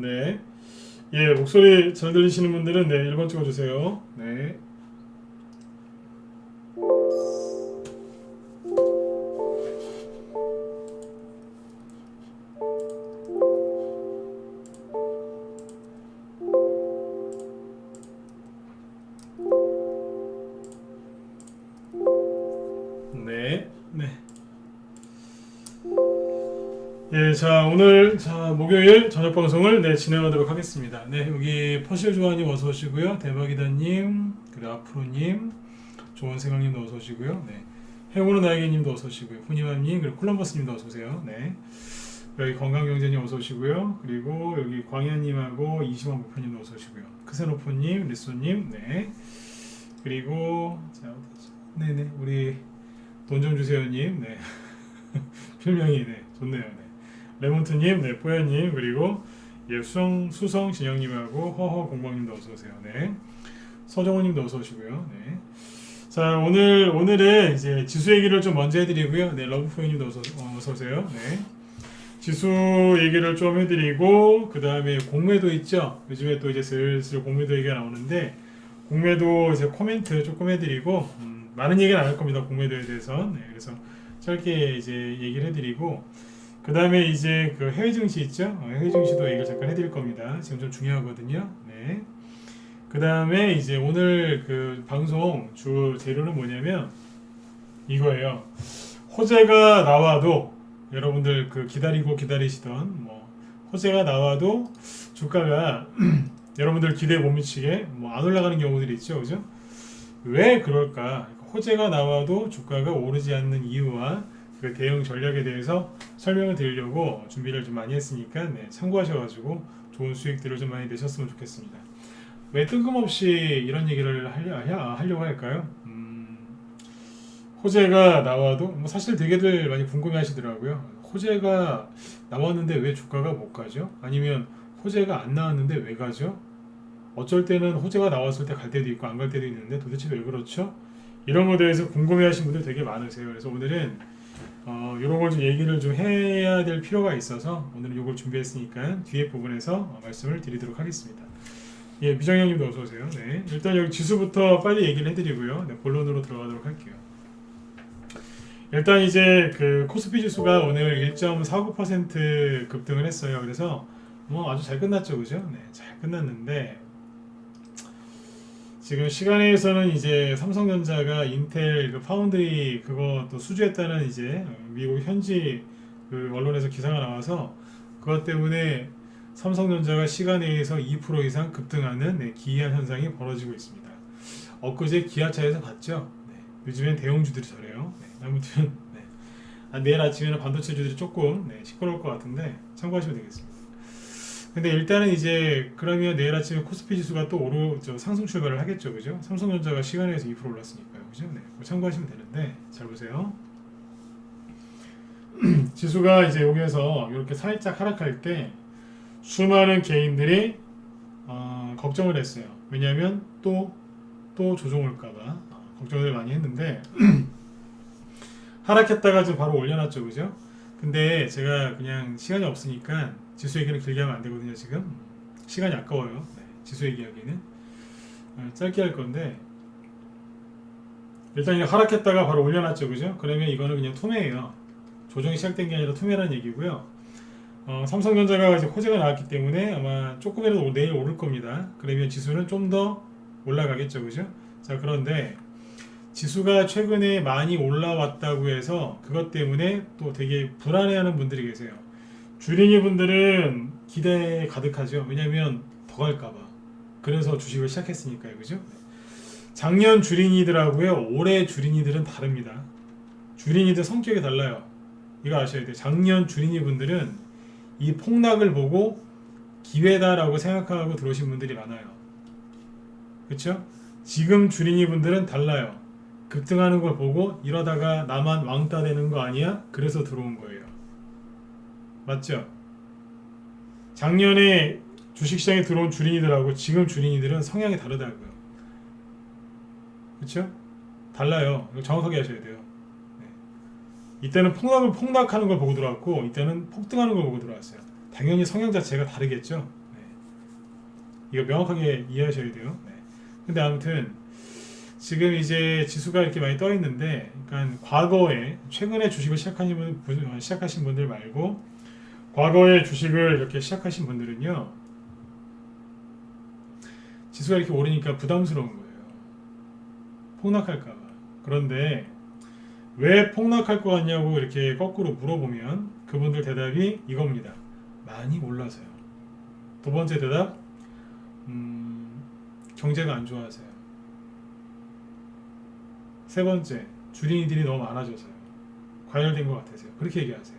네. 예, 목소리 잘 들리시는 분들은 네, 1번 찍어주세요. 네. 네. 네. 예, 자, 오늘, 목요일 저녁 방송을 네, 진행하도록 하겠습니다. 네, 여기 퍼실 조아님 어서 오시고요. 대박이다님, 그리고 아프로님, 좋은 생각님도 어서 오시고요. 네. 해오는 나에게님도 어서 오시고요. 후니맘님, 그리고 콜럼버스님도 어서 오세요. 네. 여기 건강경제님 어서 오시고요. 그리고 여기 광야님하고 이시원 부표님도 어서 오시고요. 크세노포님, 리소님, 네. 그리고, 자, 네네, 우리 돈 좀 주세요님, 네. 필명이, 네, 좋네요. 네. 레몬트님, 네, 뽀야님, 그리고 예, 수성 진영님하고 허허 공방님도 어서 오세요. 네, 서정호님도 어서 오시고요. 네, 자 오늘은 이제 지수 얘기를 좀 먼저 해드리고요. 네, 러브포이님도 어서 오세요. 네, 지수 얘기를 좀 해드리고 그 다음에 공매도 있죠. 요즘에 또 이제 슬슬 공매도 얘기가 나오는데 공매도 이제 코멘트 조금 해드리고 많은 얘기는 안 할 겁니다. 공매도에 대해서. 네, 그래서 짧게 이제 얘기를 해드리고. 그 다음에 이제 그 해외 증시 있죠? 해외 증시도 얘기를 잠깐 해드릴 겁니다. 지금 좀 중요하거든요. 네. 그 다음에 이제 오늘 그 방송 주 재료는 뭐냐면 이거예요. 호재가 나와도 여러분들 그 기다리시던 뭐 호재가 나와도 주가가 여러분들 기대에 못 미치게 뭐 안 올라가는 경우들이 있죠, 그죠? 왜 그럴까? 호재가 나와도 주가가 오르지 않는 이유와 그 대응 전략에 대해서 설명을 드리려고 준비를 좀 많이 했으니까 네, 참고하셔가지고 좋은 수익들을 좀 많이 내셨으면 좋겠습니다. 왜 뜬금없이 이런 얘기를 하려고 할까요? 호재가 나와도 뭐 사실 되게들 많이 궁금해하시더라고요. 호재가 나왔는데 왜 주가가 못 가죠? 아니면 호재가 안 나왔는데 왜 가죠? 어쩔 때는 호재가 나왔을 때 갈 때도 있고 안 갈 때도 있는데 도대체 왜 그렇죠? 이런 거에 대해서 궁금해하시는 분들 되게 많으세요. 그래서 오늘은 이런 걸 좀 얘기를 좀 해야 될 필요가 있어서 오늘은 이걸 준비했으니까 뒤에 부분에서 말씀을 드리도록 하겠습니다. 예, 미정형님도 어서 오세요. 네, 일단 여기 지수부터 빨리 얘기를 해드리고요. 네, 본론으로 들어가도록 할게요. 일단 이제 그 코스피 지수가 오늘 1.49% 급등을 했어요. 그래서 뭐 아주 잘 끝났죠, 그죠? 네, 잘 끝났는데 지금 시간에서는 이제 삼성전자가 인텔 그 파운드리 그거 또 수주했다는 이제 미국 현지 그 언론에서 기사가 나와서 그것 때문에 삼성전자가 시간에서 2% 이상 급등하는 네, 기이한 현상이 벌어지고 있습니다. 엊그제 기아차에서 봤죠. 네, 요즘엔 대형주들이 저래요. 네, 아무튼 네. 내일 아침에는 반도체주들이 조금 네, 시끄러울 것 같은데 참고하시면 되겠습니다. 근데 일단은 이제 그러면 내일 아침에 코스피 지수가 또 상승 출발을 하겠죠, 그죠? 삼성전자가 시간에서 2% 올랐으니까요, 그죠? 네, 참고하시면 되는데 잘 보세요. 지수가 이제 여기에서 이렇게 살짝 하락할 때 수많은 개인들이 걱정을 했어요. 왜냐하면 또 조정 올까봐 걱정을 많이 했는데 하락했다가 좀 바로 올려놨죠, 그죠? 근데 제가 그냥 시간이 없으니까 지수 얘기는 길게 하면 안 되거든요. 지금 시간이 아까워요. 네, 지수 얘기하기는 짧게 할 건데 일단 하락했다가 바로 올려놨죠, 그죠? 그러면 이거는 그냥 투매예요. 조정이 시작된 게 아니라 투매라는 얘기고요. 삼성전자가 이제 호재가 나왔기 때문에 아마 조금이라도 내일 오를 겁니다. 그러면 지수는 좀 더 올라가겠죠, 그죠? 자, 그런데 지수가 최근에 많이 올라왔다고 해서 그것 때문에 또 되게 불안해하는 분들이 계세요. 주린이 분들은 기대에 가득하죠. 왜냐하면 더 갈까봐. 그래서 주식을 시작했으니까요, 그죠? 작년 주린이들하고요, 올해 주린이들은 다릅니다. 주린이들 성격이 달라요. 이거 아셔야 돼요. 작년 주린이 분들은 이 폭락을 보고 기회다라고 생각하고 들어오신 분들이 많아요. 그렇죠? 지금 주린이 분들은 달라요. 급등하는 걸 보고 이러다가 나만 왕따 되는 거 아니야? 그래서 들어온 거예요. 맞죠? 작년에 주식시장에 들어온 주린이들하고 지금 주린이들은 성향이 다르다고요. 그렇죠? 달라요. 이거 정확하게 하셔야 돼요. 네. 이때는 폭락하는 걸 보고 들어왔고 이때는 폭등하는 걸 보고 들어왔어요. 당연히 성향 자체가 다르겠죠. 네. 이거 명확하게 이해하셔야 돼요. 네. 근데 아무튼 지금 이제 지수가 이렇게 많이 떠 있는데, 그러니까 과거에 최근에 주식을 시작하신 분들 말고 과거에 주식을 이렇게 시작하신 분들은요, 지수가 이렇게 오르니까 부담스러운 거예요. 폭락할까봐. 그런데 왜 폭락할 것 같냐고 이렇게 거꾸로 물어보면 그분들 대답이 이겁니다. 많이 올라서요. 두 번째 대답, 경제가 안 좋아서요. 세 번째, 주린이들이 너무 많아져서요. 과열된 것 같아서요. 그렇게 얘기하세요.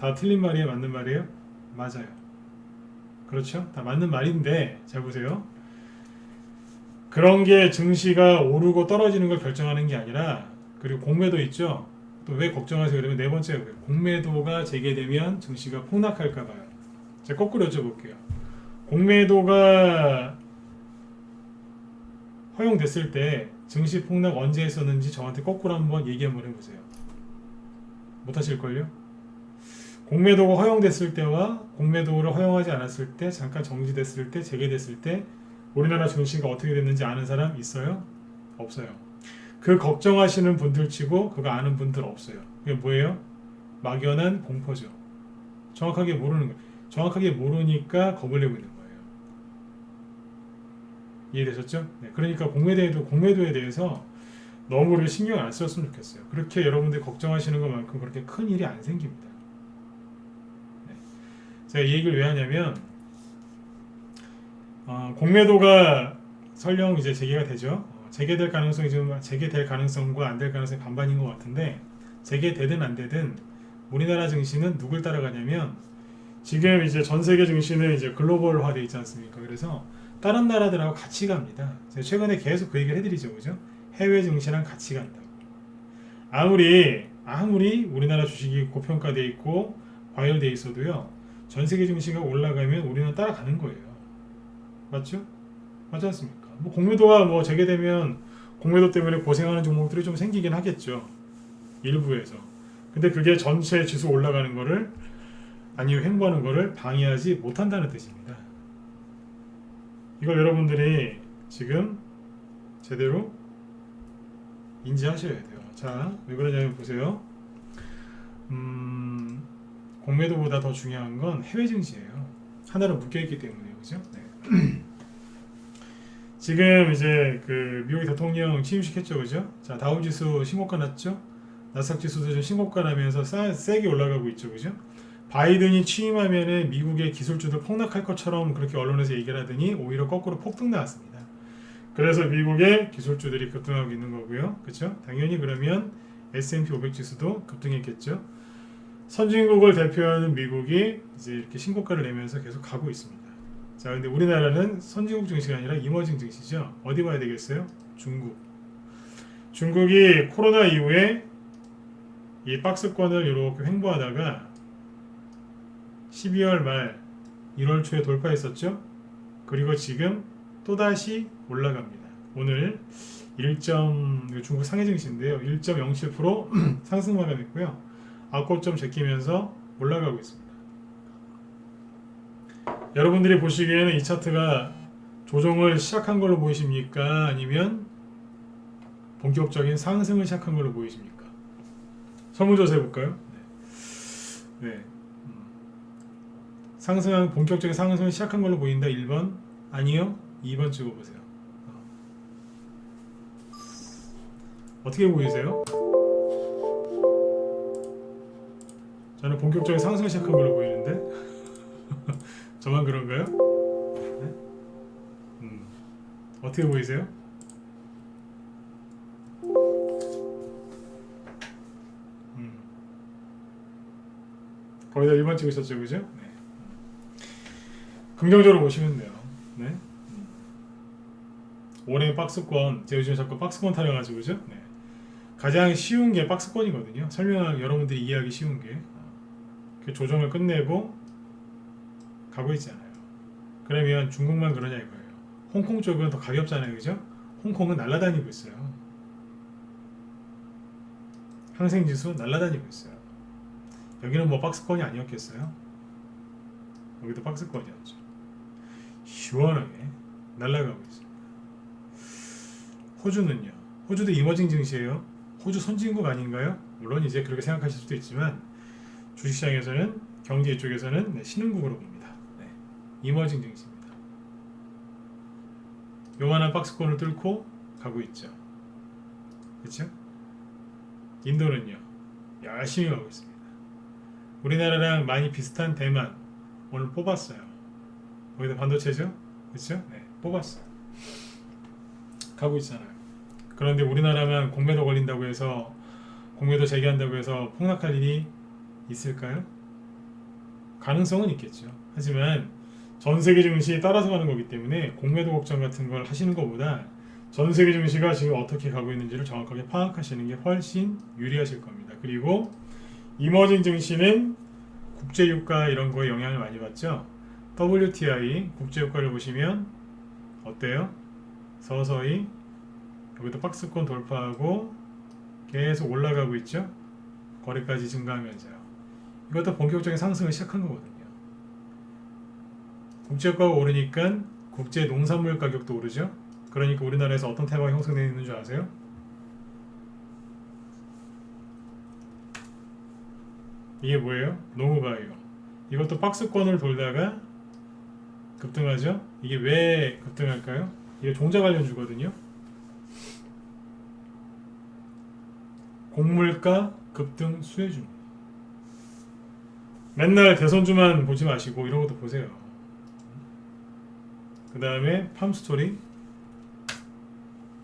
다 틀린 말이에요? 맞는 말이에요? 맞아요. 그렇죠? 다 맞는 말인데, 잘 보세요. 그런 게 증시가 오르고 떨어지는 걸 결정하는 게 아니라, 그리고 공매도 있죠? 또 왜 걱정하세요? 그러면 네 번째, 공매도가 재개되면 증시가 폭락할까 봐요. 제가 거꾸로 여쭤볼게요. 공매도가 허용됐을 때 증시 폭락 언제 했었는지 저한테 거꾸로 한번 얘기 한번 해보세요. 못하실걸요? 공매도가 허용됐을 때와 공매도를 허용하지 않았을 때, 잠깐 정지됐을 때, 재개됐을 때 우리나라 증시가 어떻게 됐는지 아는 사람 있어요? 없어요. 그 걱정하시는 분들 치고 그거 아는 분들 없어요. 그게 뭐예요? 막연한 공포죠. 정확하게 모르는 거예요. 정확하게 모르니까 겁을 내고 있는 거예요. 이해되셨죠? 네, 그러니까 공매도에 대해서 너무 우리가 신경 안 썼으면 좋겠어요. 그렇게 여러분들이 걱정하시는 것만큼 그렇게 큰 일이 안 생깁니다. 네. 제가 이 얘기를 왜 하냐면, 공매도가 설령 이제 재개가 되죠. 재개될 가능성이 지금 재개될 가능성과 안 될 가능성이 반반인 것 같은데, 재개되든 안 되든 우리나라 증시는 누굴 따라가냐면, 지금 이제 전 세계 증시는 이제 글로벌화돼 있지 않습니까? 그래서 다른 나라들하고 같이 갑니다. 제가 최근에 계속 그 얘기를 해드리죠, 그죠? 해외 증시랑 같이 간다고. 아무리 우리나라 주식이 고평가돼 있고 과열돼 있어도요, 전 세계 증시가 올라가면 우리는 따라가는 거예요. 맞죠? 맞지 않습니까? 뭐 공매도가 뭐 재개되면 공매도 때문에 고생하는 종목들이 좀 생기긴 하겠죠. 일부에서. 근데 그게 전체 지수 올라가는 거를, 아니면 횡보하는 거를 방해하지 못한다는 뜻입니다. 이걸 여러분들이 지금 제대로 인지하셔야 돼요. 자, 왜 그러냐면 보세요. 공매도보다 더 중요한 건 해외 증시예요. 하나로 묶여있기 때문에요. 그죠? 네. 지금 이제 그 미국 대통령 취임식했죠, 그죠? 자, 다우지수 신고가 났죠? 나스닥 지수도 좀 신고가 나면서 세게 올라가고 있죠, 그죠? 바이든이 취임하면은 미국의 기술주들 폭락할 것처럼 그렇게 언론에서 얘기를 하더니 오히려 거꾸로 폭등 나왔습니다. 그래서 미국의 기술주들이 급등하고 있는 거고요, 그렇죠? 당연히 그러면 S&P 500 지수도 급등했겠죠. 선진국을 대표하는 미국이 이제 이렇게 신고가를 내면서 계속 가고 있습니다. 자, 근데 우리나라는 선진국 증시가 아니라 이머징 증시죠. 어디 봐야 되겠어요? 중국. 중국이 코로나 이후에 이 박스권을 이렇게 횡보하다가 12월 말 1월 초에 돌파했었죠. 그리고 지금 또다시 올라갑니다. 오늘 중국 상해 증시인데요. 1.07% 상승 마감했고요. 9점 제끼면서 올라가고 있습니다. 여러분들이 보시기에는 이 차트가 조정을 시작한 걸로 보이십니까? 아니면 본격적인 상승을 시작한 걸로 보이십니까? 설문조사 해볼까요? 네. 본격적인 상승을 시작한 걸로 보인다. 1번. 아니요. 2번 찍어보세요. 어떻게 보이세요? 저는 본격적인 상승을 시작한 걸로 보이는데 저만 그런가요? 네? 어떻게 보이세요? 거의 다 1번 찍으셨죠, 그죠? 네. 긍정적으로 보시면 돼요. 네. 올해 박스권, 제가 요즘 자꾸 박스권 타령하죠, 그죠? 네. 가장 쉬운 게 박스권이거든요. 여러분들이 이해하기 쉬운 게. 그 조정을 끝내고 가고 있잖아요. 그러면 중국만 그러냐 이거예요. 홍콩 쪽은 더 가볍잖아요, 그죠? 홍콩은 날아다니고 있어요. 항생지수 날아다니고 있어요. 여기는 뭐 박스권이 아니었겠어요? 여기도 박스권이었죠. 시원하게 날아가고 있습니다. 호주는요. 호주도 이머징 증시예요. 호주 선진국 아닌가요? 물론 이제 그렇게 생각하실 수도 있지만 주식시장에서는 경제 이쪽에서는 네, 신흥국으로 봅니다. 네, 이머징 증시입니다. 요만한 박스권을 뚫고 가고 있죠. 그렇죠? 인도는요. 열심히 가고 있습니다. 우리나라랑 많이 비슷한 대만 오늘 뽑았어요. 거기도 반도체죠? 그렇죠? 네, 뽑았어요. 가고 있잖아요. 그런데 우리나라만 공매도 걸린다고 해서 공매도 제기한다고 해서 폭락할 일이 있을까요? 가능성은 있겠죠. 하지만 전 세계 증시에 따라서 가는 거기 때문에 공매도 걱정 같은 걸 하시는 것보다 전 세계 증시가 지금 어떻게 가고 있는지를 정확하게 파악하시는 게 훨씬 유리하실 겁니다. 그리고 이머징 증시는 국제유가 이런 거에 영향을 많이 받죠. WTI 국제유가를 보시면 어때요? 서서히 여기도 박스권 돌파하고 계속 올라가고 있죠. 거래까지 증가하면서요. 이것도 본격적인 상승을 시작한 거거든요. 국제유가가 오르니까 국제 농산물 가격도 오르죠. 그러니까 우리나라에서 어떤 테마가 형성되어 있는 줄 아세요? 이게 뭐예요? 농후바이오. 이것도 박스권을 돌다가 급등하죠. 이게 왜 급등할까요? 이게 종자 관련주거든요. 곡물가 급등 수혜주입니다. 맨날 대선주만 보지 마시고 이런 것도 보세요. 그 다음에 팜스토리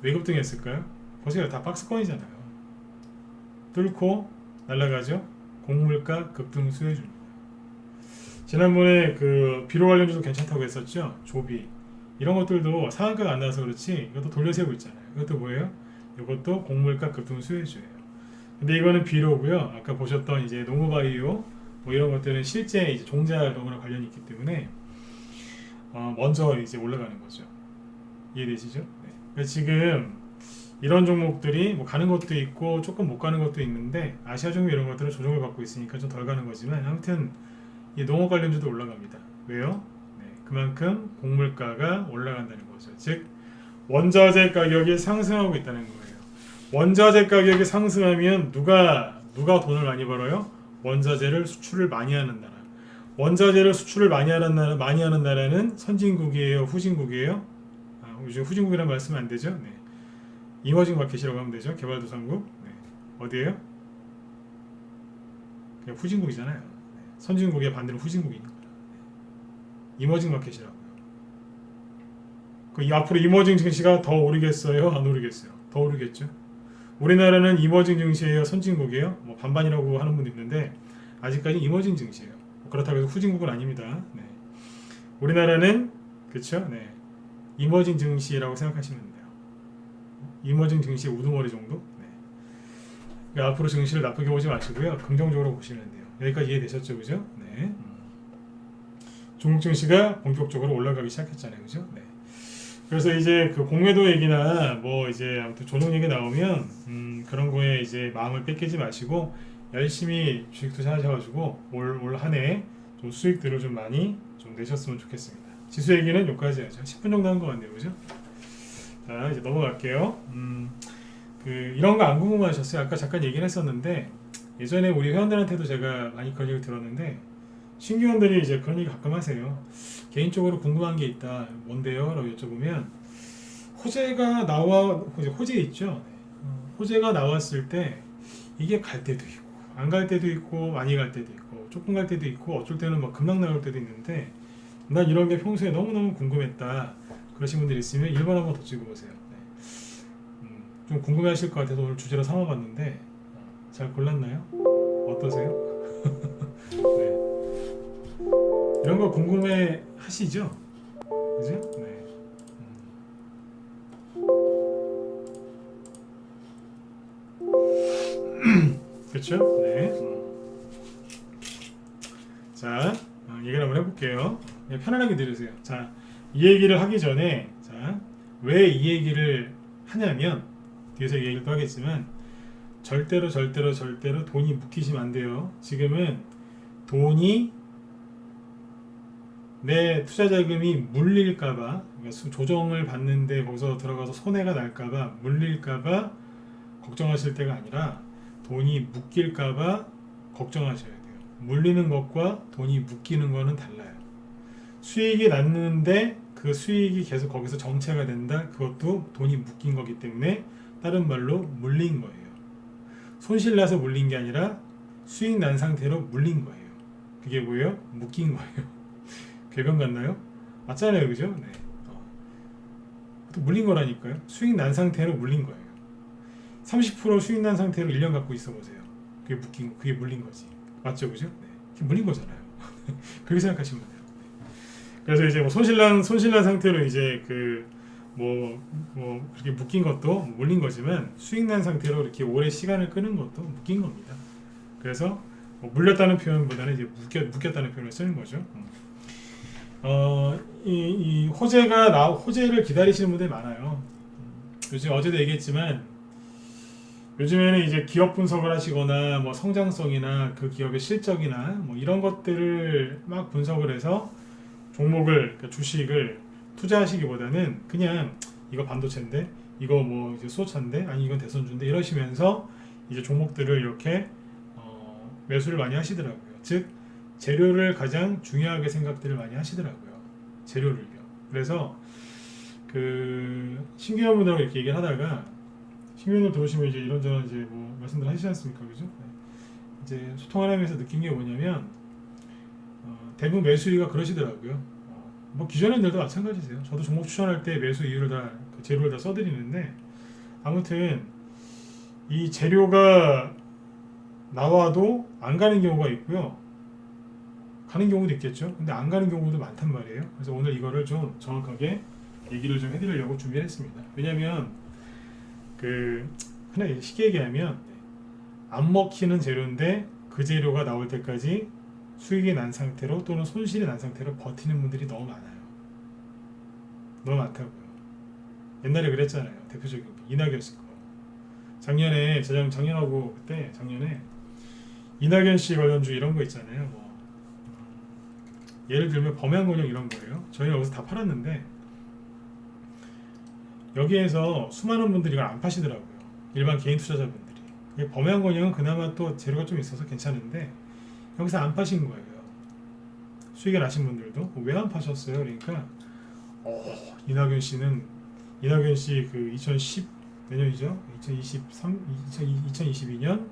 왜 급등했을까요? 보세요. 다 박스권이잖아요. 뚫고 날아가죠. 곡물가 급등 수혜주입니다. 지난번에 그 비료 관련주도 괜찮다고 했었죠. 조비 이런 것들도 상한가가 안 나와서 그렇지 이것도 돌려세우고 있잖아요. 이것도 뭐예요? 이것도 곡물가 급등 수혜주예요. 근데 이거는 비료고요. 아까 보셨던 이제 농후바이오 뭐 이런 것들은 실제 이제 종자랑으로 관련이 있기 때문에 먼저 이제 올라가는 거죠. 이해되시죠? 네. 그러니까 지금 이런 종목들이 뭐 가는 것도 있고 조금 못 가는 것도 있는데 아시아 종목 이런 것들은 조정을 받고 있으니까 좀 덜 가는 거지만 아무튼 이 농업 관련주도 올라갑니다. 왜요? 네. 그만큼 곡물가가 올라간다는 거죠. 즉 원자재 가격이 상승하고 있다는 거예요. 원자재 가격이 상승하면 누가 돈을 많이 벌어요? 원자재를 수출을 많이 하는 나라. 원자재를 수출을 많이 하는 나라는 선진국이에요, 후진국이에요? 요즘 후진국이라는 말씀 안 되죠? 네. 이머징 마켓이라고 하면 되죠. 개발도상국. 네. 어디예요? 그냥 후진국이잖아요. 네. 선진국의 반대로 후진국이니까. 네. 이머징 마켓이라고요. 앞으로 이머징 증시가 더 오르겠어요? 안 오르겠어요? 더 오르겠죠. 우리나라는 이머징 증시예요? 선진국이에요? 뭐 반반이라고 하는 분도 있는데 아직까지 이머징 증시예요. 그렇다고 해서 후진국은 아닙니다. 네. 우리나라는 그렇죠? 네. 이머징 증시라고 생각하시면 돼요. 이머징 증시의 우두머리 정도? 네. 그러니까 앞으로 증시를 나쁘게 보지 마시고요. 긍정적으로 보시면 돼요. 여기까지 이해되셨죠? 그죠? 네. 중국 증시가 본격적으로 올라가기 시작했잖아요. 그죠? 네. 그래서 이제 그 공매도 얘기나 뭐 이제 아무튼 조정 얘기 나오면 그런 거에 이제 마음을 뺏기지 마시고 열심히 주식 투자하셔가지고 올 한 해 좀 수익들을 좀 많이 좀 내셨으면 좋겠습니다. 지수 얘기는 여기까지 하죠. 10분 정도 한 것 같네요, 그죠? 자 이제 넘어갈게요. 이런 거 안 궁금하셨어요? 아까 잠깐 얘기를 했었는데 예전에 우리 회원들한테도 제가 많이 그런 얘기 들었는데 신규 회원들이 이제 그런 얘기 가끔 하세요. 개인적으로 궁금한 게 있다. 뭔데요? 라고 여쭤보면 호재가 호재 있죠? 호재가 나왔을 때 이게 갈 때도 있고 안 갈 때도 있고 많이 갈 때도 있고 조금 갈 때도 있고 어쩔 때는 막 금방 나올 때도 있는데 난 이런 게 평소에 너무너무 궁금했다. 그러신 분들 있으면 1번 한번 더 찍어보세요. 네. 좀 궁금해하실 것 같아서 오늘 주제로 삼아봤는데 잘 골랐나요? 어떠세요? 네. 이런 거 궁금해 하시죠? 그죠? 네. 그렇죠? 네. 자, 얘기를 한번 해볼게요. 편안하게 들으세요. 자, 이 얘기를 하기 전에 자, 왜 이 얘기를 하냐면 뒤에서 이 얘기를 또 하겠지만 절대로 돈이 묶이시면 안 돼요. 지금은 돈이 내 투자 자금이 물릴까봐, 그러니까 조정을 받는데 거기서 들어가서 손해가 날까봐, 물릴까봐 걱정하실 때가 아니라 돈이 묶일까봐 걱정하셔야 돼요. 물리는 것과 돈이 묶이는 거는 달라요. 수익이 났는데 그 수익이 계속 거기서 정체가 된다. 그것도 돈이 묶인 거기 때문에 다른 말로 물린 거예요. 손실 나서 물린 게 아니라 수익 난 상태로 물린 거예요. 그게 뭐예요? 묶인 거예요. 궤변 같나요? 맞잖아요, 그죠? 네. 또 물린 거라니까요. 수익 난 상태로 물린 거예요. 30% 수익 난 상태로 1년 갖고 있어 보세요. 그게 묶인, 그게 물린 거지. 맞죠, 그죠? 네. 그게 물린 거잖아요. 그렇게 생각하시면 돼요. 그래서 이제 뭐 손실난 상태로 이제 그렇게 묶인 것도 물린 거지만 수익 난 상태로 이렇게 오래 시간을 끄는 것도 묶인 겁니다. 그래서 뭐 물렸다는 표현보다는 이제 묶였다는 표현을 쓰는 거죠. 이 호재를 기다리시는 분들이 많아요. 요즘 어제도 얘기했지만 요즘에는 이제 기업 분석을 하시거나 뭐 성장성이나 그 기업의 실적이나 뭐 이런 것들을 막 분석을 해서 종목을, 그러니까 주식을 투자하시기보다는 그냥 이거 반도체인데, 이거 뭐 이제 수소차인데, 아니 이건 대선주인데 이러시면서 이제 종목들을 이렇게 매수를 많이 하시더라고요. 즉 재료를 가장 중요하게 생각들을 많이 하시더라고요. 재료를요. 그래서 그 신규 회원분들하고 이렇게 얘기를 하다가 신규 회원들 들어오시면 이제 이런저런 이제 뭐 말씀들 하시지 않습니까, 그죠? 네. 이제 소통하면서 느낀 게 뭐냐면 대부분 매수위가 그러시더라고요. 뭐 기존 회원들도 마찬가지세요. 저도 종목 추천할 때 매수 이유를 다 그 재료를 다 써드리는데 아무튼 이 재료가 나와도 안 가는 경우가 있고요. 가는 경우도 있겠죠. 근데 안 가는 경우도 많단 말이에요. 그래서 오늘 이거를 좀 정확하게 얘기를 좀 해드리려고 준비를 했습니다. 왜냐면 그냥 쉽게 얘기하면 안 먹히는 재료인데 그 재료가 나올 때까지 수익이 난 상태로 또는 손실이 난 상태로 버티는 분들이 너무 많아요. 너무 많다고요. 옛날에 그랬잖아요. 대표적인 이낙연 씨 거. 작년하고 그때 작년에 이낙연 씨 관련주 이런 거 있잖아요. 뭐 예를 들면 범양건영 이런 거예요. 저희는 여기서 다 팔았는데 여기에서 수많은 분들이 이걸 안 파시더라고요. 일반 개인 투자자분들이. 범양건영은 그나마 또 재료가 좀 있어서 괜찮은데 여기서 안 파신 거예요. 수익이 나신 분들도 왜 안 파셨어요? 그러니까 이낙연 씨 그 2010 내년이죠? 2022년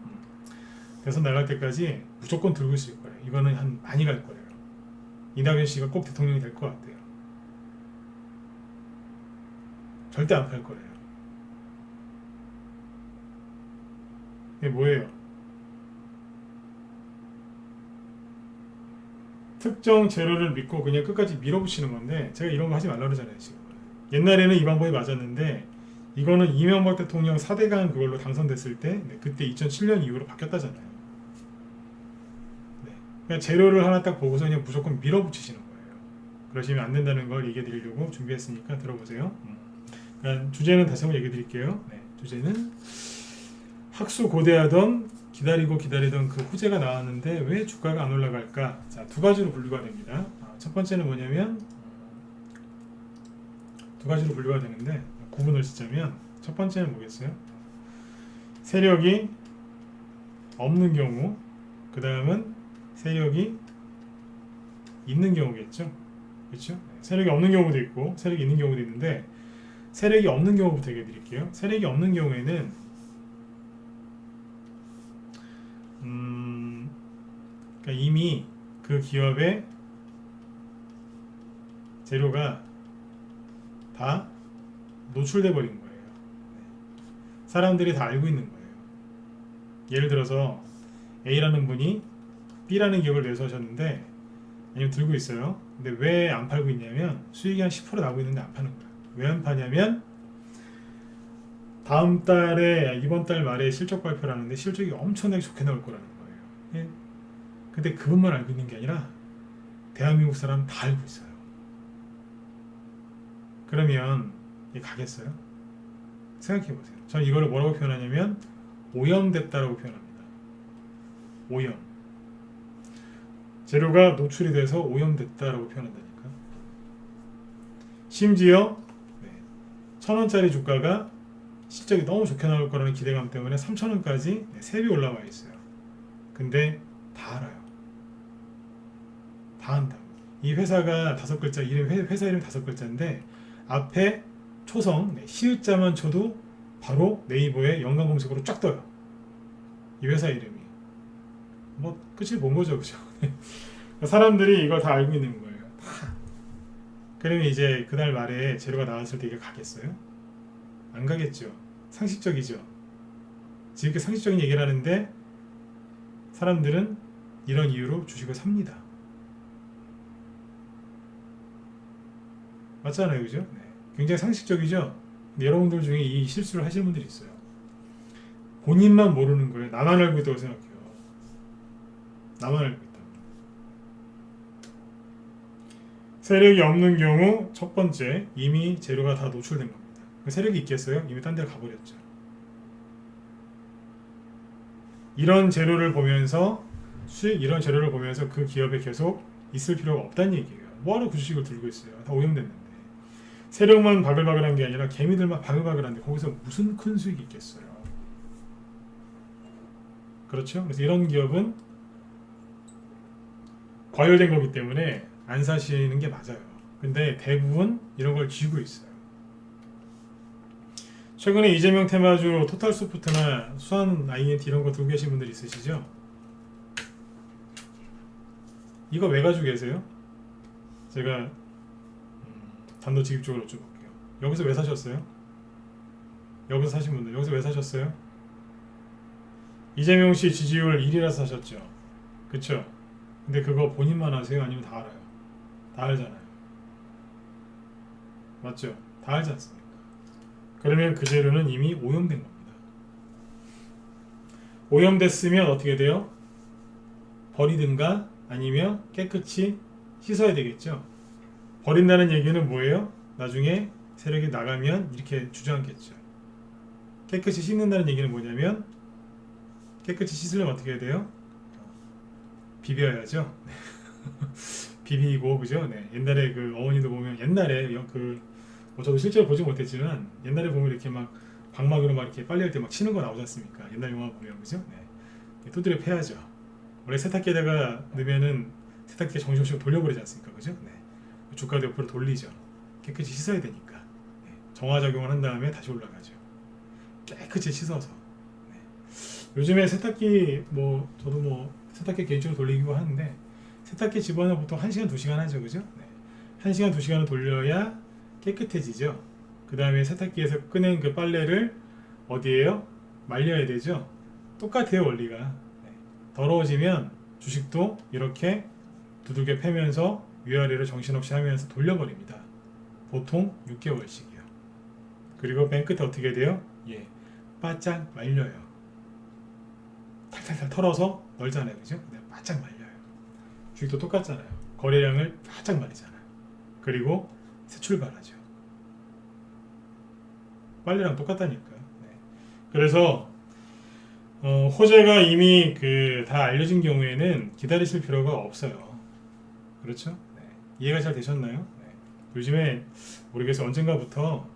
대선 나갈 때까지 무조건 들고 있을 거예요. 이거는 한 많이 갈 거예요. 이낙연 씨가 꼭 대통령이 될 것 같아요. 절대 안 팔 거예요. 이게 뭐예요? 특정 재료를 믿고 그냥 끝까지 밀어붙이는 건데 제가 이런 거 하지 말라 그러잖아요. 지금 옛날에는 이 방법이 맞았는데 이거는 이명박 대통령 4대강 그걸로 당선됐을 때 그때 2007년 이후로 바뀌었다잖아요. 그냥 재료를 하나 딱 보고서 그냥 무조건 밀어붙이시는 거예요. 그러시면 안 된다는 걸 얘기해 드리려고 준비했으니까 들어보세요. 그러니까 주제는 다시 한번 얘기해 드릴게요. 주제는 학수고대하던 기다리던 그 호재가 나왔는데 왜 주가가 안 올라갈까? 자, 두 가지로 분류가 됩니다. 첫 번째는 뭐냐면 두 가지로 분류가 되는데 구분을 짓자면 첫 번째는 뭐겠어요? 세력이 없는 경우, 그 다음은 세력이 있는 경우겠죠. 그렇죠? 세력이 없는 경우도 있고 세력이 있는 경우도 있는데 세력이 없는 경우부터 얘기해 드릴게요. 세력이 없는 경우에는 그러니까 이미 그 기업의 재료가 다 노출돼 버린 거예요. 사람들이 다 알고 있는 거예요. 예를 들어서 A라는 분이 B라는 기업을 매수하셨는데 아니면 들고 있어요. 근데 왜 안 팔고 있냐면 수익이 한 10% 나고 있는데 안 파는 거예요. 왜 안 파냐면 다음 달에 이번 달 말에 실적 발표를 하는데 실적이 엄청나게 좋게 나올 거라는 거예요. 근데 그분만 알고 있는 게 아니라 대한민국 사람 다 알고 있어요. 그러면 가겠어요? 생각해보세요. 저는 이거를 뭐라고 표현하냐면 오염됐다라고 표현합니다. 오염. 재료가 노출이 돼서 오염됐다라고 표현한다니까. 심지어 1,000원짜리 주가가 실적이 너무 좋게 나올 거라는 기대감 때문에 3,000원까지 3배 올라와 있어요. 근데 다 알아요. 다 한다고. 이 회사가 5글자, 회사 이름 5글자인데 앞에 초성, 시읒자만 쳐도 바로 네이버에 연관 검색으로 쫙 떠요. 이 회사 이름이. 뭐 끝을 본 거죠, 그죠? 사람들이 이걸 다 알고 있는 거예요. 다. 그러면 이제 그날 말에 재료가 나왔을 때 이게 가겠어요? 안 가겠죠. 상식적이죠. 지금 이렇게 상식적인 얘기를 하는데 사람들은 이런 이유로 주식을 삽니다. 맞잖아요, 그죠? 네. 굉장히 상식적이죠. 근데 여러분들 중에 이 실수를 하시는 분들이 있어요. 본인만 모르는 거예요. 나만 알고 있다고 생각해요. 나만 알고 있다. 세력이 없는 경우 첫 번째, 이미 재료가 다 노출된 겁니다. 세력이 있겠어요? 이미 딴 데로 가버렸죠. 이런 재료를 보면서 이런 재료를 보면서 그 기업에 계속 있을 필요가 없다는 얘기예요. 뭐하러 그 주식을 들고 있어요? 다 오염됐는데. 세력만 바글바글한 게 아니라 개미들만 바글바글한데 거기서 무슨 큰 수익이 있겠어요? 그렇죠? 그래서 이런 기업은 과열된 거기 때문에 안 사시는 게 맞아요. 근데 대부분 이런 걸 쥐고 있어요. 최근에 이재명 테마주 토탈소프트나 수완 INT 이런 거 들고 계신 분들 있으시죠? 이거 왜 가지고 계세요? 제가 단도직입적으로 여쭤볼게요. 여기서 왜 사셨어요? 여기서 사신 분들 여기서 왜 사셨어요? 이재명 씨 지지율 1위라서 사셨죠? 그쵸? 근데 그거 본인만 아세요? 아니면 다 알아요? 다 알잖아요. 맞죠? 다 알지 않습니까? 그러면 그 재료는 이미 오염된 겁니다. 오염됐으면 어떻게 돼요? 버리든가 아니면 깨끗이 씻어야 되겠죠. 버린다는 얘기는 뭐예요? 나중에 세력이 나가면 이렇게 주저앉겠죠. 깨끗이 씻는다는 얘기는 뭐냐면 깨끗이 씻으려면 어떻게 해야 돼요? 비벼야죠. 비비고 그죠? 네. 옛날에 그 어머니도 보면 옛날에 뭐 저도 실제로 보지 못했지만 옛날에 보면 이렇게 막 방망이로 막 이렇게 빨래할 때 막 치는 거 나오지 않습니까? 옛날 영화 보면 그죠? 네. 두드려 패야죠. 원래 세탁기에다가 넣으면은 세탁기가 정신없이 돌려버리지 않습니까? 그죠? 네. 주가도 옆으로 돌리죠. 깨끗이 씻어야 되니까. 네. 정화작용을 한 다음에 다시 올라가죠. 깨끗이 씻어서. 네. 요즘에 세탁기 저도 세탁기 개인적으로 돌리기도 하는데 세탁기 집어넣으면 보통 1시간 2시간 하죠. 그죠? 네. 1시간 2시간을 돌려야 깨끗해지죠. 그 다음에 세탁기에서 꺼낸 그 빨래를 어디에요? 말려야 되죠. 똑같아요, 원리가. 네. 더러워지면 주식도 이렇게 두들겨 패면서 위아래를 정신없이 하면서 돌려버립니다. 보통 6개월씩이요. 그리고 맨 끝에 어떻게 돼요? 바짝 말려요. 탈탈탈 털어서 널잖아요. 그죠? 바짝 말려요. 주식도 똑같잖아요. 거래량을 바짝 말리잖아요. 그리고 새 출발하죠. 빨래랑 똑같다니까요. 네. 그래서 호재가 이미 다 알려진 경우에는 기다리실 필요가 없어요. 그렇죠? 네. 이해가 잘 되셨나요? 네. 요즘에 모르겠어요. 언젠가부터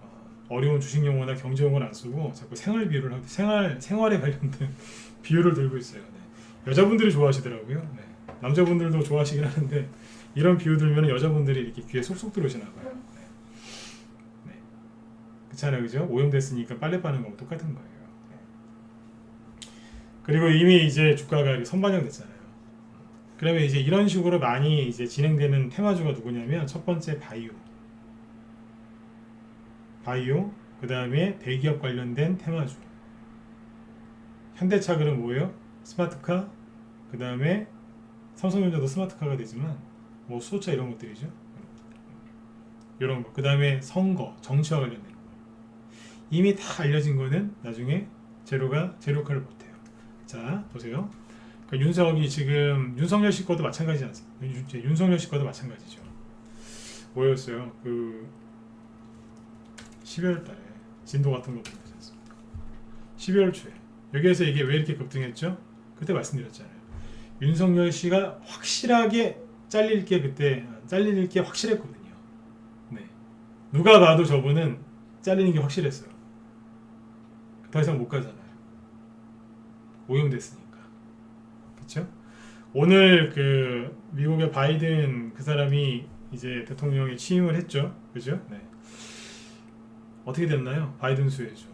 어려운 주식 용어나 경제 용어를 안 쓰고 자꾸 생활 비유를 하고 생활에 관련된 비유를 들고 있어요. 네. 여자분들이 좋아하시더라고요. 네. 남자분들도 좋아하시긴 하는데 이런 비유 들면 여자분들이 이렇게 귀에 쏙쏙 들어오시나 봐요. 네. 네. 그렇잖아요, 그죠? 오염됐으니까 빨래 빠는 거랑 똑같은 거예요. 네. 그리고 이미 이제 주가가 선반영됐잖아요. 그러면 이제 이런 식으로 많이 이제 진행되는 테마주가 누구냐면 첫 번째 바이오, 그 다음에 대기업 관련된 테마주. 현대차 그럼 뭐예요? 스마트카, 그 다음에 삼성전자도 스마트카가 되지만 뭐 수소차 이런 것들이죠. 이런 거. 그 다음에 선거, 정치와 관련된 거. 이미 다 알려진 거는 나중에 제로카를 못해요. 자, 보세요. 윤석이 지금 윤석열 씨 거도 마찬가지지 않습니까? 윤석열 씨 거도 마찬가지죠. 뭐였어요? 12월 달에 진도 같은 거 보지 않습니까? 12월 초에 여기에서 이게 왜 이렇게 급등했죠? 그때 말씀드렸잖아요. 윤석열 씨가 확실하게 잘릴 게 확실했거든요. 네. 누가 봐도 저분은 잘리는 게 확실했어요. 더 이상 못 가잖아요. 오염됐으니까. 그렇죠? 오늘 그 미국의 바이든 그 사람이 이제 대통령에 취임을 했죠. 그죠? 네. 어떻게 됐나요? 바이든 수혜죠.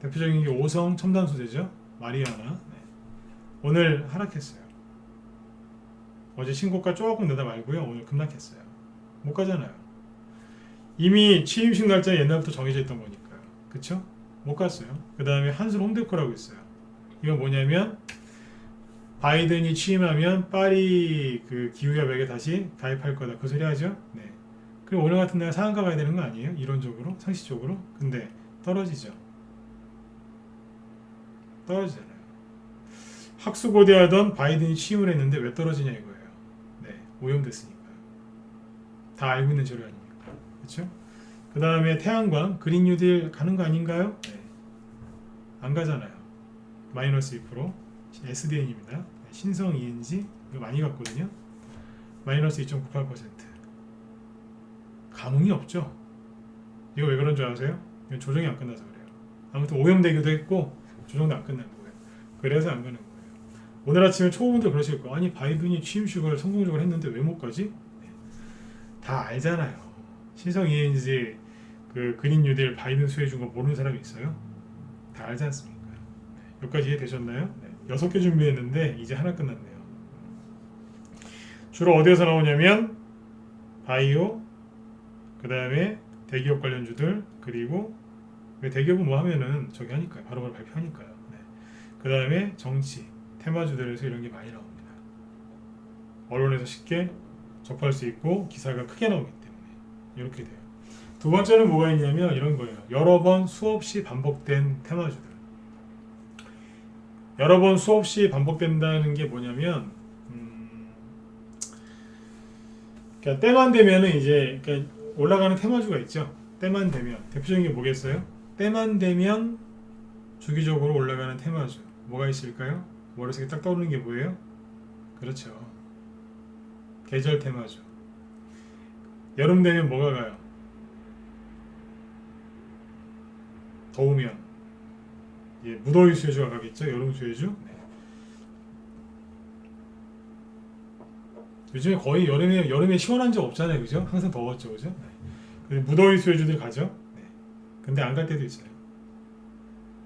대표적인 게 5성 첨단 소재죠. 마리아나. 네. 오늘 하락했어요. 어제 신고가 조금 내다 말고요. 오늘 급락했어요. 못 가잖아요. 이미 취임식 날짜 옛날부터 정해져 있던 거니까요. 그쵸? 못 갔어요. 그 다음에 한술 홈데코라고 있어요. 이건 뭐냐면 바이든이 취임하면 파리 그 기후협약에 다시 가입할 거다. 그 소리 하죠? 네. 그럼 오늘 같은 날 상한가 가야 되는 거 아니에요? 이론적으로? 상식적으로? 근데 떨어지죠. 떨어지잖아요. 학수고대하던 바이든이 취임을 했는데 왜 떨어지냐 이거예요. 네, 오염됐으니까요. 다 알고 있는 재료 아닙니까? 그렇죠? 그 다음에 태양광, 그린 뉴딜 가는 거 아닌가요? 네. 안 가잖아요. 마이너스 2%, SDN입니다. 신성 ENG 이거 많이 갔거든요. 마이너스 2.98%. 감흥이 없죠. 이거 왜 그런 줄 아세요? 이건 조정이 안 끝나서 그래요. 아무튼 오염되기도 했고 조정도 안 끝난 거예요. 그래서 안 가는 거예요. 오늘 아침에 초보분들 그러실 거예요. 아니 바이든이 취임식을 성공적으로 했는데 왜 못 가지? 네. 다 알잖아요. 신성 ENG 그 그린 뉴딜 바이든 수혜 준 거 모르는 사람이 있어요? 다 알지 않습니까? 네. 여기까지 이해되셨나요? 네. 6개 준비했는데 이제 하나 끝났네요. 주로 어디에서 나오냐면 바이오, 그 다음에 대기업 관련주들, 그리고 왜 대기업은 뭐 하면은 저기 하니까요. 바로바로 발표하니까요. 네. 그 다음에 정치, 테마주들에서 이런 게 많이 나옵니다. 언론에서 쉽게 접할 수 있고 기사가 크게 나오기 때문에 이렇게 돼요. 두 번째는 뭐가 있냐면 이런 거예요. 여러 번 수없이 반복된 테마주들. 여러 번 수없이 반복된다는 게 뭐냐면 그러니까 때만 되면은 이제 그러니까 올라가는 테마주가 있죠. 때만 되면 대표적인 게 뭐겠어요? 때만 되면 주기적으로 올라가는 테마주 뭐가 있을까요? 머릿속에 딱 떠오르는 게 뭐예요? 그렇죠. 계절 테마주. 여름 되면 뭐가 가요? 더우면 무더위 수혜주가 가겠죠. 여름 수혜주. 네. 요즘에 거의 여름에 시원한 적 없잖아요, 그죠? 항상 더웠죠, 그죠? 네. 무더위 수혜주들 가죠. 네. 근데 안 갈 때도 있어요.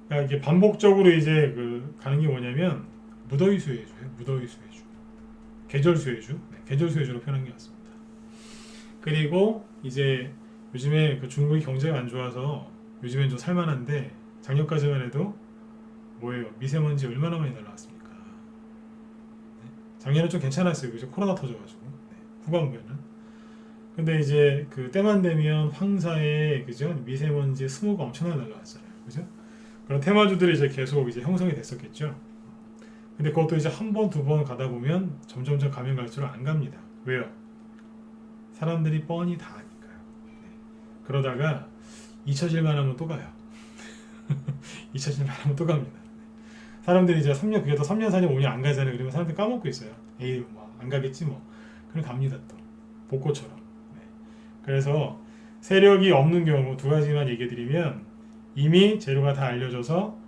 그러니까 이게 반복적으로 이제 그 가는 게 뭐냐면 무더위 수혜주예요. 무더위 수혜주. 계절 수혜주. 네. 계절 수혜주로 표현한 게 맞습니다. 그리고 이제 요즘에 그 중국이 경제가 안 좋아서 요즘엔 좀 살만한데 작년까지만 해도 뭐예요? 미세먼지 얼마나 많이 날라왔습니까? 네. 작년에 좀 괜찮았어요. 그죠? 코로나 터져가지고. 네. 후반부에는. 근데 이제 그 때만 되면 황사에 그죠? 미세먼지 스모가 엄청나게 날라왔잖아요. 그죠? 그런 테마주들이 이제 계속 이제 형성이 됐었겠죠. 근데 그것도 이제 한 번, 두 번 가다 보면 점점점 가면 갈수록 안 갑니다. 왜요? 사람들이 뻔히 다 아니까요. 네. 그러다가 잊혀질만 하면 또 가요. 잊혀질만 하면 또 갑니다. 사람들이 이제 3년, 그게 또 3년, 4년, 5년 안 가잖아요. 그러면 사람들이 까먹고 있어요. 에이, 뭐, 안 가겠지 뭐. 그럼 갑니다 또. 복고처럼. 네. 그래서 세력이 없는 경우 두 가지만 얘기해드리면 이미 재료가 다 알려져서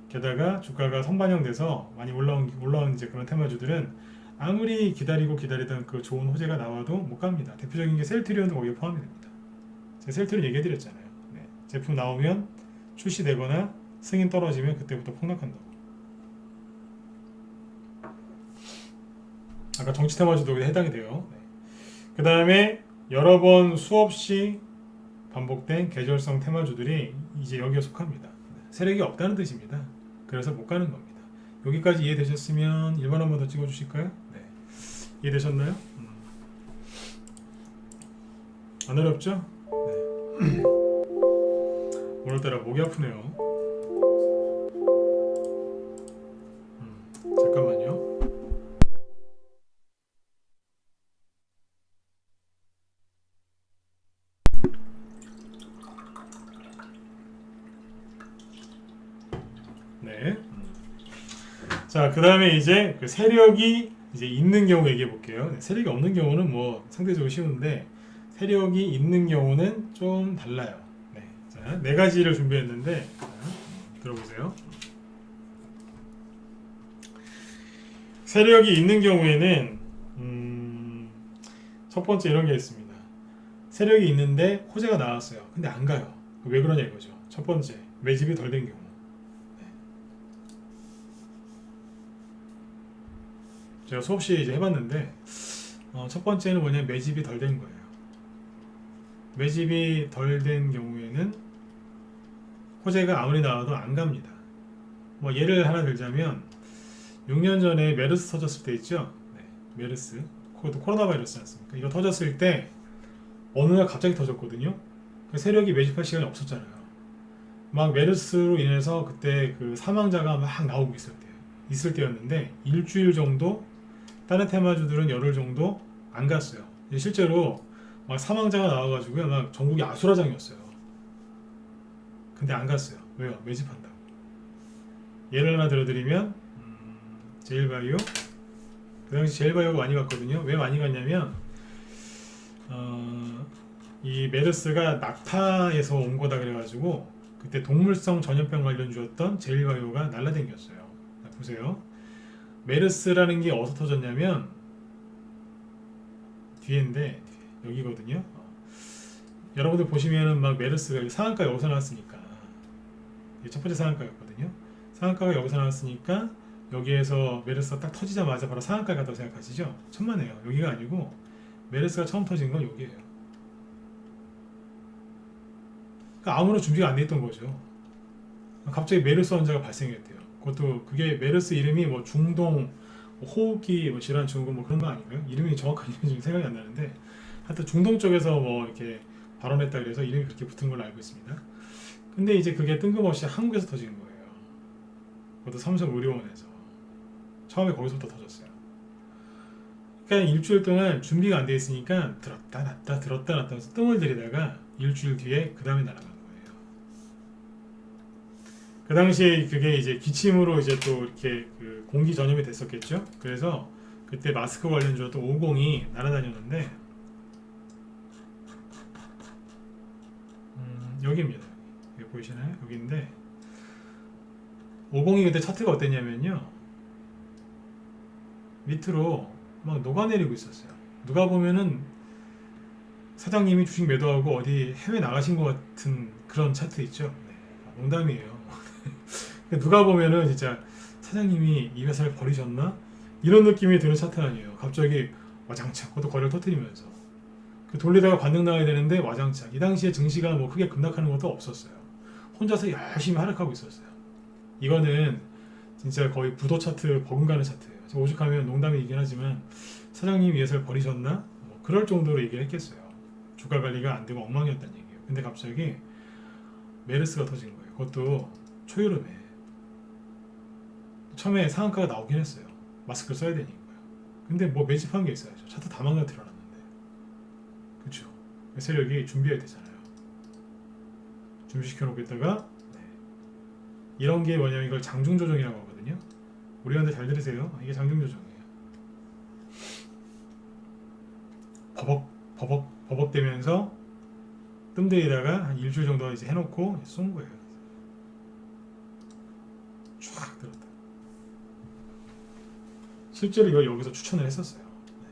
게다가 주가가 선반영돼서 많이 올라온 이제 그런 테마주들은 아무리 기다리던 그 좋은 호재가 나와도 못 갑니다. 대표적인 게 셀트리온도 거기에 포함이 됩니다. 제가 셀트리온 얘기해드렸잖아요. 네. 제품 나오면 출시되거나 승인 떨어지면 그때부터 폭락한다고. 아까 정치 테마주도 해당이 돼요. 네. 그 다음에 여러 번 수없이 반복된 계절성 테마주들이 이제 여기에 속합니다. 세력이 없다는 뜻입니다. 그래서 못 가는 겁니다. 여기까지 이해되셨으면 1번 한 번 더 찍어주실까요? 네. 이해되셨나요? 안 어렵죠? 네. 오늘따라 목이 아프네요. 잠깐만요. 네. 자, 그 다음에 이제 그 세력이 이제 있는 경우 얘기해 볼게요. 네, 세력이 없는 경우는 뭐 상대적으로 쉬운데 세력이 있는 경우는 좀 달라요. 네. 자, 네 가지를 준비했는데 자, 들어보세요. 세력이 있는 경우에는 첫 번째 이런 게 있습니다. 세력이 있는데 호재가 나왔어요. 근데 안 가요. 왜 그러냐 이거죠. 첫 번째, 매집이 덜 된 경우. 네. 제가 수업 시 이제 해봤는데 첫 번째는 뭐냐면 매집이 덜 된 거예요. 매집이 덜 된 경우에는 호재가 아무리 나와도 안 갑니다. 뭐 예를 하나 들자면 6년 전에 메르스 터졌을 때 있죠. 네, 메르스, 그것도 코로나 바이러스지 않습니까? 이거 터졌을 때 어느 날 갑자기 터졌거든요. 세력이 매집할 시간이 없었잖아요. 막 메르스로 인해서 그때 그 사망자가 막 나오고 있을 때였는데 일주일 정도 다른 테마주들은 열흘 정도 안 갔어요. 실제로 막 사망자가 나와가지고요, 막 전국이 아수라장이었어요. 근데 안 갔어요. 왜요? 매집한다고. 예를 하나 들어드리면 제일바이오. 그 당시 제일바이오가 많이 갔거든요. 왜 많이 갔냐면 이 메르스가 낙타에서 온 거다 그래가지고 그때 동물성 전염병 관련주였던 제일바이오가 날라다녔어요. 자, 보세요. 메르스라는 게 어디서 터졌냐면 뒤인데 여기거든요. 여러분들 보시면은 막 메르스가 상한가 여기서 나왔으니까 첫 번째 상한가였거든요. 상한가가 여기서 나왔으니까 여기에서 메르스가 딱 터지자마자 바로 상한가에 갔다고 생각하시죠? 천만에요. 여기가 아니고 메르스가 처음 터진 건 여기예요. 그러니까 아무런 준비가 안 돼 있던 거죠. 갑자기 메르스 환자가 발생했대요. 그것도 그게 메르스 이름이 뭐 중동 호흡기 뭐 질환 증후군 뭐 그런 거 아닌가요? 이름이 정확한 이름이 지금 생각이 안 나는데 하여튼 중동 쪽에서 뭐 이렇게 발원했다 그래서 이름이 그렇게 붙은 걸로 알고 있습니다. 근데 이제 그게 뜬금없이 한국에서 터진 거예요. 그것도 삼성의료원에서 처음에 거기서부터 터졌어요. 그러니까 일주일 동안 준비가 안 돼 있으니까 들었다 놨다 들었다 놨다 해서 뜸을 들이다가 일주일 뒤에 그 다음에 날아간 거예요. 그 당시에 그게 이제 기침으로 이제 또 이렇게 그 공기 전염이 됐었겠죠. 그래서 그때 마스크 관련주였던 50이 날아다녔는데 여기입니다. 여기 보이시나요? 여기인데 50이 그때 차트가 어땠냐면요, 밑으로 막 녹아내리고 있었어요. 누가 보면은 사장님이 주식 매도하고 어디 해외 나가신 것 같은 그런 차트 있죠. 네, 농담이에요. 누가 보면은 진짜 사장님이 이 회사를 버리셨나? 이런 느낌이 드는 차트 아니에요. 갑자기 와장창 그것도 거래를 터뜨리면서 그 돌리다가 반등 나와야 되는데 와장창. 이 당시에 증시가 뭐 크게 급락하는 것도 없었어요. 혼자서 열심히 하락하고 있었어요. 이거는 진짜 거의 부도 차트 버금가는 차트예요. 오죽하면 농담이긴 하지만 사장님이 이 회사를 버리셨나? 뭐 그럴 정도로 얘기를 했겠어요. 주가 관리가 안 되고 엉망이었다는 얘기예요. 근데 갑자기 메르스가 터진 거예요. 그것도 초여름에. 처음에 상한가가 나오긴 했어요. 마스크를 써야 되니까요. 근데 뭐 매집한 게 있어야죠. 차트 다 망가뜨려놨는데. 그쵸? 세력이 준비해야 되잖아요. 준비시켜놓고 있다가 네. 이런 게 뭐냐면 이걸 장중조정이라고 하거든요. 우리 한테 잘 들으세요. 이게 장중조정이에요. 버벅 되면서 뜸들이다가 한 일주일 정도 이제 해놓고 쏜 거예요. 쫙 들었다. 실제로 이걸 여기서 추천을 했었어요. 네.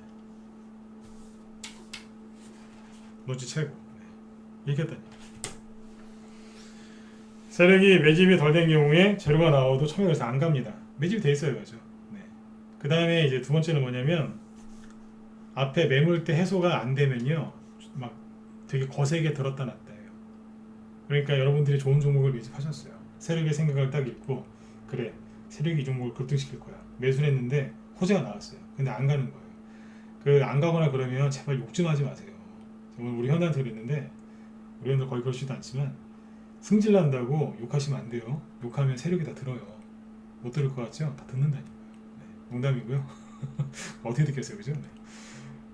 노지 최고. 네. 얘기했다니. 세력이 매집이 덜 된 경우에 재료가 나와도 처음에 그래서 안 갑니다. 매집이 돼 있어야 가죠. 네. 그 다음에 이제 두 번째는 뭐냐면 앞에 매물대 해소가 안 되면요, 막 되게 거세게 들었다 놨다 해요. 그러니까 여러분들이 좋은 종목을 매집하셨어요. 세력의 생각을 딱 읽고 그래, 세력이 이 종목을 급등시킬 거야. 매수를 했는데 호재가 나왔어요. 근데 안 가는 거예요. 그 안 가거나 그러면 제발 욕 좀 하지 마세요. 오늘 우리 현대한테 그랬는데 우리 현대 거의 그러지도 않지만 승질 난다고 욕하시면 안 돼요. 욕하면 세력이 다 들어요. 못 들을 것 같죠? 다 듣는다니까요. 네, 농담이고요. 어떻게 듣겠어요, 그죠? 네.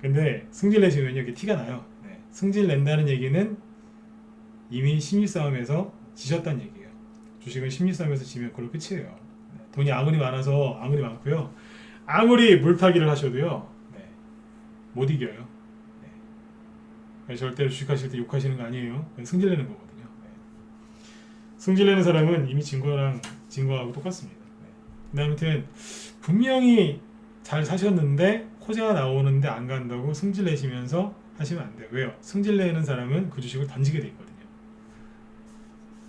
근데 승질 내시면 이렇게 티가 나요. 네. 승질 낸다는 얘기는 이미 심리 싸움에서 지셨다는 얘기예요. 주식은 심리 싸움에서 지면 그걸로 끝이에요. 네. 돈이 아무리 많아서 아무리 많고요, 아무리 물타기를 하셔도요, 네. 못 이겨요. 네. 절대로 주식하실 때 욕하시는 거 아니에요. 그건 승질내는 거거든요. 네. 승질내는 사람은 이미 진 거하고 똑같습니다. 네. 아무튼 분명히 잘 사셨는데 호재가 나오는데 안 간다고 승질내시면서 하시면 안 돼요. 왜요? 승질내는 사람은 그 주식을 던지게 돼 있거든요.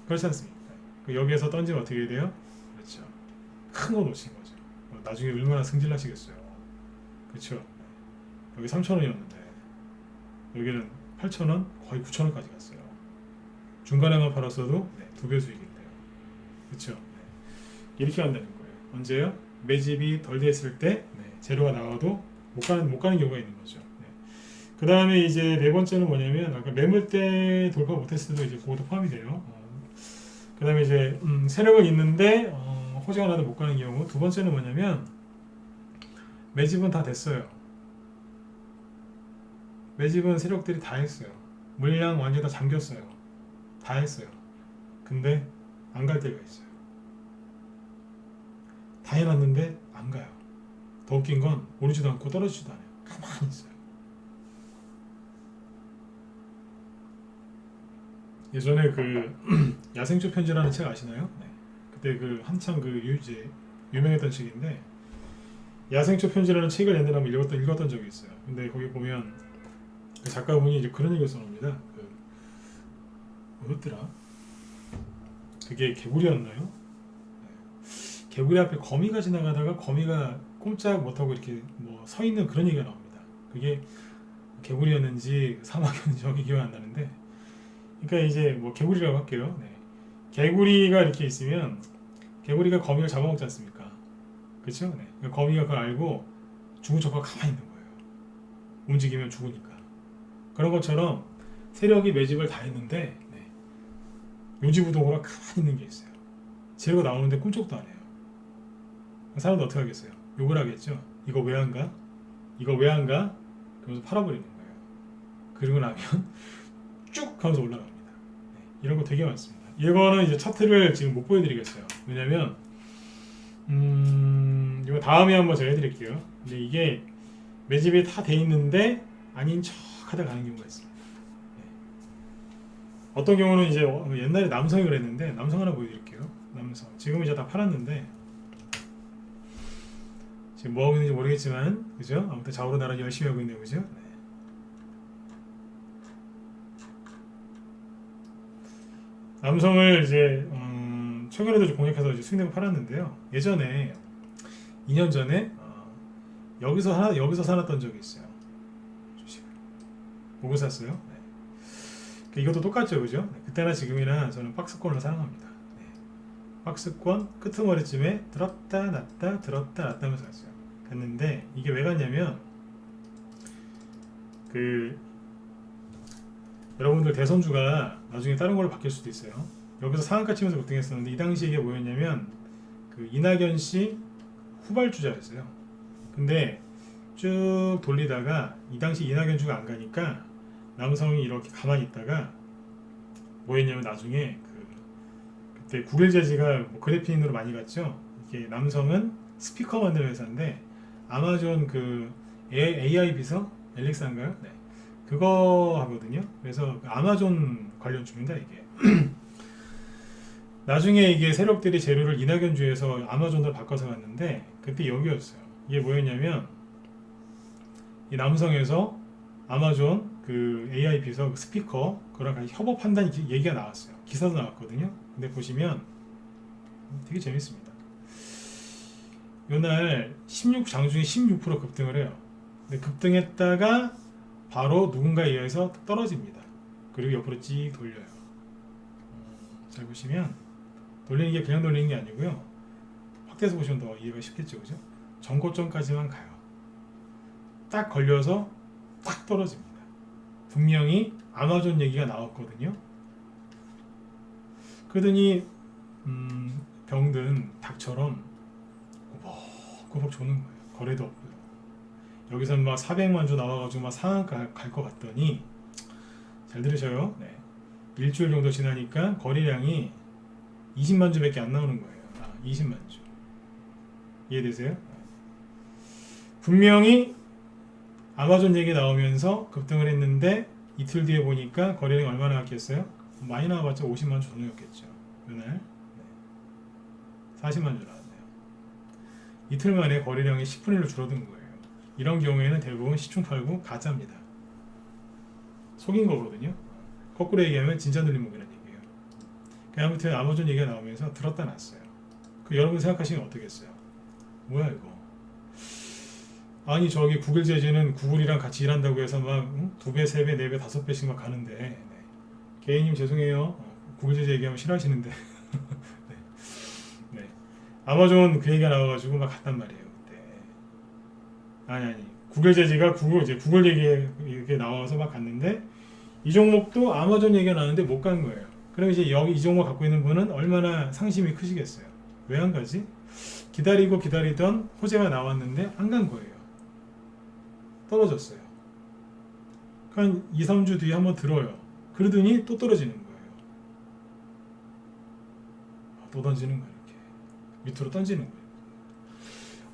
그렇지 않습니까? 여기에서 던지면 어떻게 돼요? 그렇죠. 큰 거 놓친 거죠. 나중에 얼마나 승질나시겠어요. 그렇죠. 여기 3,000원이었는데 여기는 8,000원, 거의 9,000원까지 갔어요. 중간에만 팔았어도 2배 수익인데요. 그렇죠. 이렇게 간다는 거예요. 언제요? 매집이 덜 됐을 때 재료가 나와도 못 가는 경우가 있는 거죠. 그 다음에 이제 네 번째는 뭐냐면 아까 매물대 돌파 못했을 때도 이제 그것도 포함이 돼요. 그 다음에 이제 세력은 있는데 호재가 나도 못 가는 경우. 두 번째는 뭐냐면 매집은 다 됐어요. 매집은 세력들이 다 했어요. 물량 완전히 다 잠겼어요. 다 했어요. 근데 안 갈 때가 있어요. 다 해놨는데 안 가요. 더 웃긴 건 오르지도 않고 떨어지지도 않아요. 가만히 있어요. 예전에 그 야생초 편지라는 책 아시나요? 네. 그때 그 한참 이제 유명했던 책인데 야생초 편지라는 책을 옛날에 한번 읽었던 적이 있어요. 근데 거기 보면 그 작가분이 이제 그런 얘기를 써놓습니다. 뭐였더라? 그게 개구리였나요? 네. 개구리 앞에 거미가 지나가다가 거미가 꼼짝 못하고 이렇게 뭐 서 있는 그런 얘기가 나옵니다. 그게 개구리였는지 사막이었는지 정확히 기억이 안 나는데, 그러니까 이제 뭐 개구리라고 할게요. 네. 개구리가 이렇게 있으면 개구리가 거미를 잡아먹지 않습니까? 그렇죠? 네. 그러니까 거미가 그걸 알고 죽은 척하고 가만히 있는 거예요. 움직이면 죽으니까. 그런 것처럼 세력이 매집을 다 했는데 요지부동으로 가만히 있는 게 있어요. 재료가 나오는데 꿈쩍도 안 해요. 사람들 어떻게 하겠어요? 욕을 하겠죠. 이거 왜 안 가? 이거 왜 안 가? 그러면서 팔아버리는 거예요. 그리고 나면 쭉 하면서 올라갑니다. 이런 거 되게 많습니다. 이거는 이제 차트를 지금 못 보여드리겠어요. 왜냐면 이거 다음에 한번 제가 해드릴게요. 근데 이게 매집이 다 돼 있는데 아닌 척 하다 가는 경우가 있습니다. 어떤 경우는 이제 옛날에 남성이 그랬는데, 남성 하나 보여드릴게요. 남성. 지금 이제 다 팔았는데 지금 뭐 하고 있는지 모르겠지만, 그죠? 아무튼 좌우로 나란히 열심히 하고 있네요, 그죠? 네. 남성을 이제 최근에도 좀 공략해서 이제 수익 내고 팔았는데요. 예전에 2년 전에 여기서 사놨던 적이 있어요. 주식을 보고 샀어요. 네. 이것도 똑같죠, 그죠? 네. 그때나 지금이나 저는 박스권을 사랑합니다. 네. 박스권 끄트머리쯤에 들었다 놨다 들었다 놨다 하면서 갔어요. 갔는데 이게 왜 갔냐면 여러분들 대선주가 나중에 다른 걸로 바뀔 수도 있어요. 여기서 상한가 치면서 급등했었는데 이 당시에 이게 뭐였냐면 이낙연 씨 후발주자였어요. 근데 쭉 돌리다가 이 당시 이낙연 주가 안 가니까 남성이 이렇게 가만히 있다가 뭐였냐면 나중에 그때 구글재즈가 뭐 그래핀으로 많이 갔죠. 이게 남성은 스피커 만드는 회사인데 아마존 AI 비서 엘릭사인가요? 네. 그거 하거든요. 그래서 아마존 관련 주입니다 이게. 나중에 이게 세력들이 재료를 이낙연주에서 아마존으로 바꿔서 갔는데 그때 여기였어요. 이게 뭐였냐면 이 남성에서 아마존 AI 비서 스피커 그랑 같이 협업한다는 얘기가 나왔어요. 기사도 나왔거든요. 근데 보시면 되게 재밌습니다. 이날 장중에 16% 급등을 해요. 근데 급등했다가 바로 누군가에 의해서 떨어집니다. 그리고 옆으로 찍 돌려요. 잘 보시면 돌리는 게 그냥 돌리는 게 아니고요. 확대해서 보시면 더 이해가 쉽겠죠, 그죠? 전고점까지만 가요. 딱 걸려서 딱 떨어집니다. 분명히 아마존 얘기가 나왔거든요. 그러더니 병든 닭처럼 꼬박꼬박 조는 거예요. 거래도 없고요. 여기서는 막 400만 주 나와가지고 막 상한가 갈 것 같더니, 잘 들으셔요. 네. 일주일 정도 지나니까 거래량이 20만 주밖에 안 나오는 거예요. 20만 주. 이해되세요? 분명히 아마존 얘기 나오면서 급등을 했는데 이틀 뒤에 보니까 거래량이 얼마나 갔겠어요? 많이 나와봤자 50만 주 정도였겠죠. 그날 40만 주 나왔네요. 이틀 만에 거래량이 10분의 1로 줄어든 거예요. 이런 경우에는 대부분 시총 팔고 가짜입니다. 속인 거거든요. 거꾸로 얘기하면 진짜 눌림목이라는 얘기예요. 아무튼 아마존 얘기가 나오면서 들었다 놨어요. 그 여러분 생각하시면 어떻겠어요? 뭐야 이거? 아니 저기 구글 제재는 구글이랑 같이 일한다고 해서 막 2배, 3배, 4배, 5배씩 막 가는데 네. 개인님 죄송해요. 구글 제재 얘기하면 싫어하시는데 네. 네. 아마존 그 얘기가 나와가지고 막 갔단 말이에요. 그때. 아니 구글 제재가 구글 얘기 나와서 막 갔는데 이 종목도 아마존 얘기가 나왔는데 못 간 거예요. 그럼 이제 여기 이 종목 갖고 있는 분은 얼마나 상심이 크시겠어요? 왜 안 가지? 기다리던 호재가 나왔는데 안 간 거예요. 떨어졌어요. 한 2, 3주 뒤에 한번 들어요. 그러더니 또 떨어지는 거예요. 또 던지는 거예요. 이렇게 밑으로 던지는 거예요.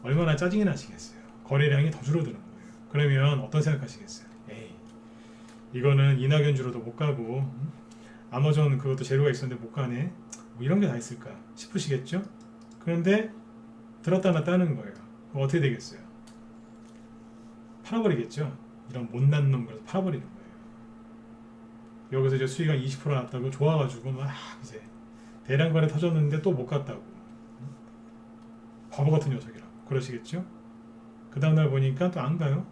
얼마나 짜증이 나시겠어요. 거래량이 더 줄어드는 거예요. 그러면 어떤 생각하시겠어요? 에이, 이거는 이낙연 주로도 못 가고 아마존 그것도 재료가 있었는데 못 가네. 뭐 이런 게 다 있을까 싶으시겠죠? 그런데 들었다 놨다 하는 거예요. 그럼 어떻게 되겠어요? 팔아버리겠죠? 이런 못난 놈 그래서 팔아버리는 거예요. 여기서 이제 수익이 한 20% 났다고 좋아가지고 막 이제 대량 거래 터졌는데 또 못 갔다고 바보 같은 녀석이라고 그러시겠죠? 그 다음날 보니까 또 안 가요.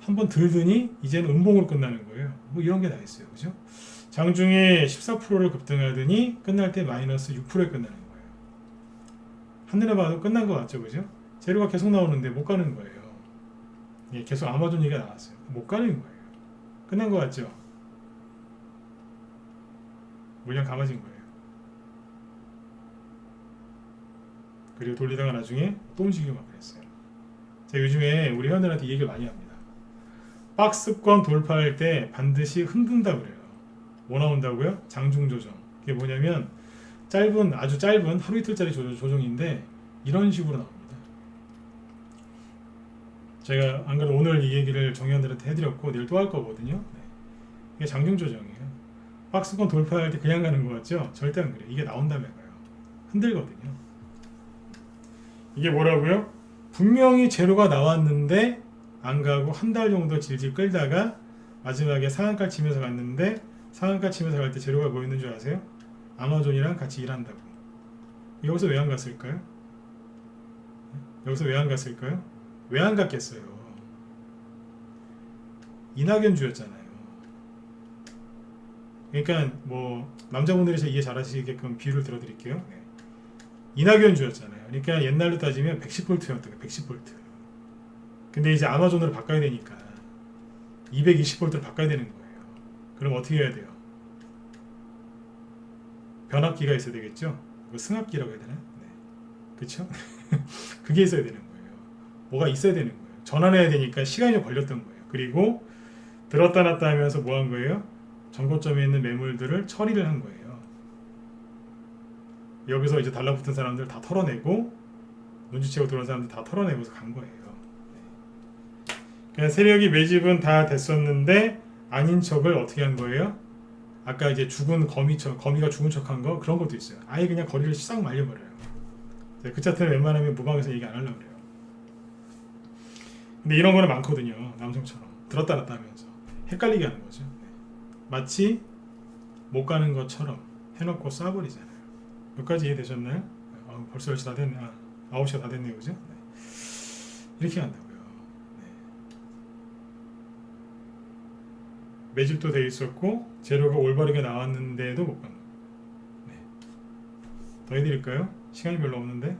한번 들더니 이제는 음봉으로 끝나는 거예요. 뭐 이런 게 다 있어요. 그죠? 장중에 14%를 급등하더니 끝날 때 마이너스 6%에 끝나는 거예요. 한눈에 봐도 끝난 것 같죠? 그죠? 재료가 계속 나오는데 못 가는 거예요. 예, 계속 아마존 얘기가 나왔어요. 못 가는 거예요. 끝난 것 같죠? 물량 감아진 거예요. 그리고 돌리다가 나중에 또 움직이고 막 그랬어요. 제가 요즘에 우리 회원들한테 이 얘기를 많이 합니다. 박스권 돌파할 때 반드시 흔든다 그래요. 뭐 나온다고요? 장중 조정. 그게 뭐냐면 아주 짧은 하루 이틀짜리 조정인데 이런 식으로 나옵니다. 제가 안 그래도 오늘 이 얘기를 정의원들한테 해드렸고 내일 또 할 거거든요. 네. 이게 장중 조정이에요. 박스권 돌파할 때 그냥 가는 거 같죠? 절대 안 그래요. 이게 나온다면 가요. 흔들거든요. 이게 뭐라고요? 분명히 재료가 나왔는데 안 가고 한 달 정도 질질 끌다가 마지막에 상한가 치면서 갔는데 상한가 치면서 갈 때 재료가 뭐 있는 줄 아세요? 아마존이랑 같이 일한다고. 여기서 왜 안 갔을까요? 여기서 왜 안 갔을까요? 왜 안 갔겠어요? 이낙연 주였잖아요. 그러니까 뭐 남자분들이 이해 잘하시게끔 비유를 들어드릴게요. 네. 이낙연 주였잖아요. 그러니까 옛날로 따지면 110V였던 거예요. 110V. 근데 이제 아마존으로 바꿔야 되니까 220V로 바꿔야 되는 거예요. 그럼 어떻게 해야 돼요? 변압기가 있어야 되겠죠? 승합기라고 해야 되나? 네. 그쵸? 그게 있어야 되는 거예요. 뭐가 있어야 되는 거예요. 전환해야 되니까 시간이 좀 걸렸던 거예요. 그리고 들었다 놨다 하면서 뭐 한 거예요? 전고점에 있는 매물들을 처리를 한 거예요. 여기서 이제 달라붙은 사람들 다 털어내고 눈치채고 들어온 사람들 다 털어내고서 간 거예요. 그냥 세력이 매집은 다 됐었는데 아닌 척을 어떻게 한 거예요? 아까 이제 죽은 거미가 죽은 척한 거 그런 것도 있어요. 아예 그냥 거리를 싹 말려버려요. 그 차트는 웬만하면 무방에서 얘기 안 하려고 그래요. 근데 이런 거는 많거든요. 남성처럼 들었다 놨다 하면서 헷갈리게 하는 거죠. 마치 못 가는 것처럼 해놓고 쏴버리잖아요. 여기까지 이해되셨나요? 벌써 10시 다 됐네. 9시가 다 됐네요. 그죠? 네. 이렇게 한다고요. 네. 매집도 돼 있었고 재료가 올바르게 나왔는데도 못 간 거예요. 네. 더 해드릴까요? 시간이 별로 없는데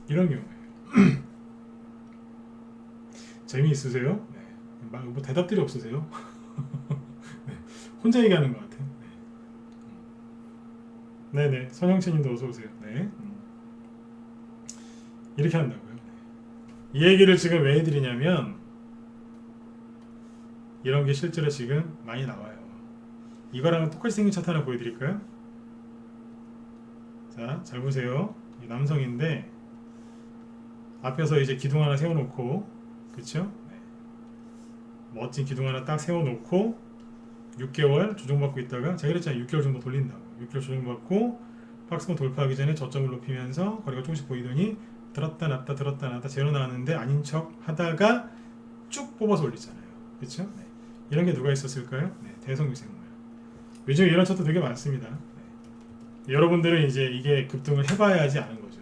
이런 경우예요. 재미있으세요? 네. 뭐 대답들이 없으세요? 네. 혼자 얘기하는 것 같아요. 네. 네네. 선영채님도 어서 오세요. 네. 이렇게 한다고요. 이 얘기를 지금 왜 해드리냐면 이런 게 실제로 지금 많이 나와요. 이거랑 똑같이 생긴 차트 하나 보여드릴까요? 자, 잘 보세요. 이 남성인데 앞에서 이제 기둥 하나 세워놓고, 그쵸? 네. 멋진 기둥 하나 딱 세워놓고 6개월 조정받고 있다가 제가 그랬잖아요. 6개월 정도 돌린다고. 6개월 조정받고 박스권 돌파하기 전에 저점을 높이면서 거리가 조금씩 보이더니 들었다 놨다 들었다 놨다 제로 나왔는데 아닌 척 하다가 쭉 뽑아서 올리잖아요. 그렇죠? 네. 이런 게 누가 있었을까요? 네, 대성유생물. 요즘 이런 차트 되게 많습니다. 네. 여러분들은 이제 이게 급등을 해봐야지 아는 거죠.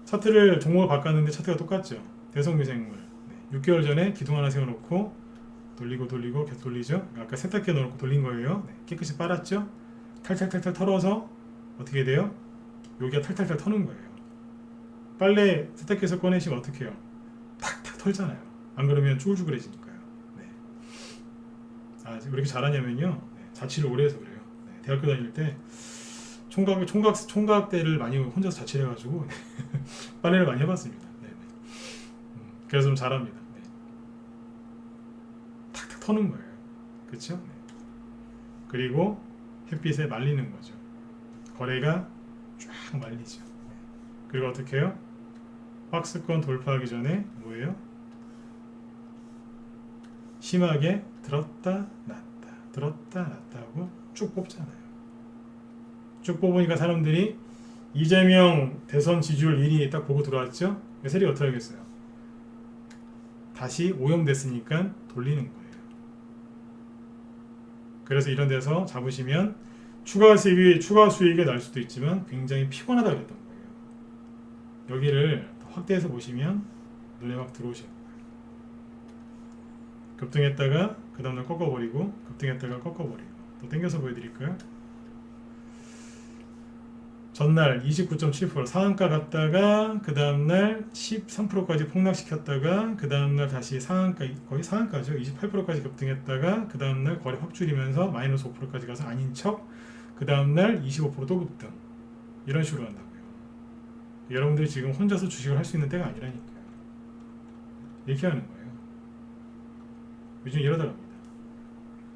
차트를 종목을 바꿨는데 차트가 똑같죠. 대성유생물. 네. 6개월 전에 기둥 하나 세워놓고 돌리고 계속 돌리죠. 아까 세탁기에 넣어놓고 돌린 거예요. 네. 깨끗이 빨았죠. 탈탈탈탈 털어서 어떻게 돼요? 여기가 탈탈탈 터는 거예요. 빨래 세탁기에서 꺼내시면 어떻게 해요? 탁탁 털잖아요. 안 그러면 쭈글쭈글해지니까요. 네. 아, 왜 이렇게 잘하냐면요. 네. 자취를 오래 해서 그래요. 네. 대학교 다닐 때 총각대를 많이 혼자서 자취를 해가지고 빨래를 많이 해봤습니다. 네. 그래서 좀 잘합니다. 네. 탁탁 터는 거예요. 그렇죠? 네. 그리고 햇빛에 말리는 거죠. 거래가 쫙 말리죠. 네. 그리고 어떻게 해요? 박스권 돌파하기 전에 뭐예요? 심하게 들었다 놨다 하고 쭉 뽑잖아요. 쭉 뽑으니까 사람들이 이재명 대선 지지율 1위 딱 보고 들어왔죠? 세력이 어떻게 하겠어요? 다시 오염됐으니까 돌리는 거예요. 그래서 이런 데서 잡으시면 추가 수익이 날 수도 있지만 굉장히 피곤하다 그랬던 거예요. 여기를 확대해서 보시면 눈에 확 들어오시는 거예요. 급등했다가 그 다음날 꺾어버리고 급등했다가 꺾어버리고 또 당겨서 보여드릴까요? 전날 29.7% 상한가 갔다가 그 다음날 13%까지 폭락시켰다가 그 다음날 다시 상한가 거의 상한가죠. 28%까지 급등했다가 그 다음날 거래 확 줄이면서 마이너스 5%까지 가서 아닌 척 그 다음날 25%또 급등 이런 식으로 한다고요. 여러분들이 지금 혼자서 주식을 할 수 있는 때가 아니라니까요. 이렇게 하는 거예요. 요즘 이러더랍니다.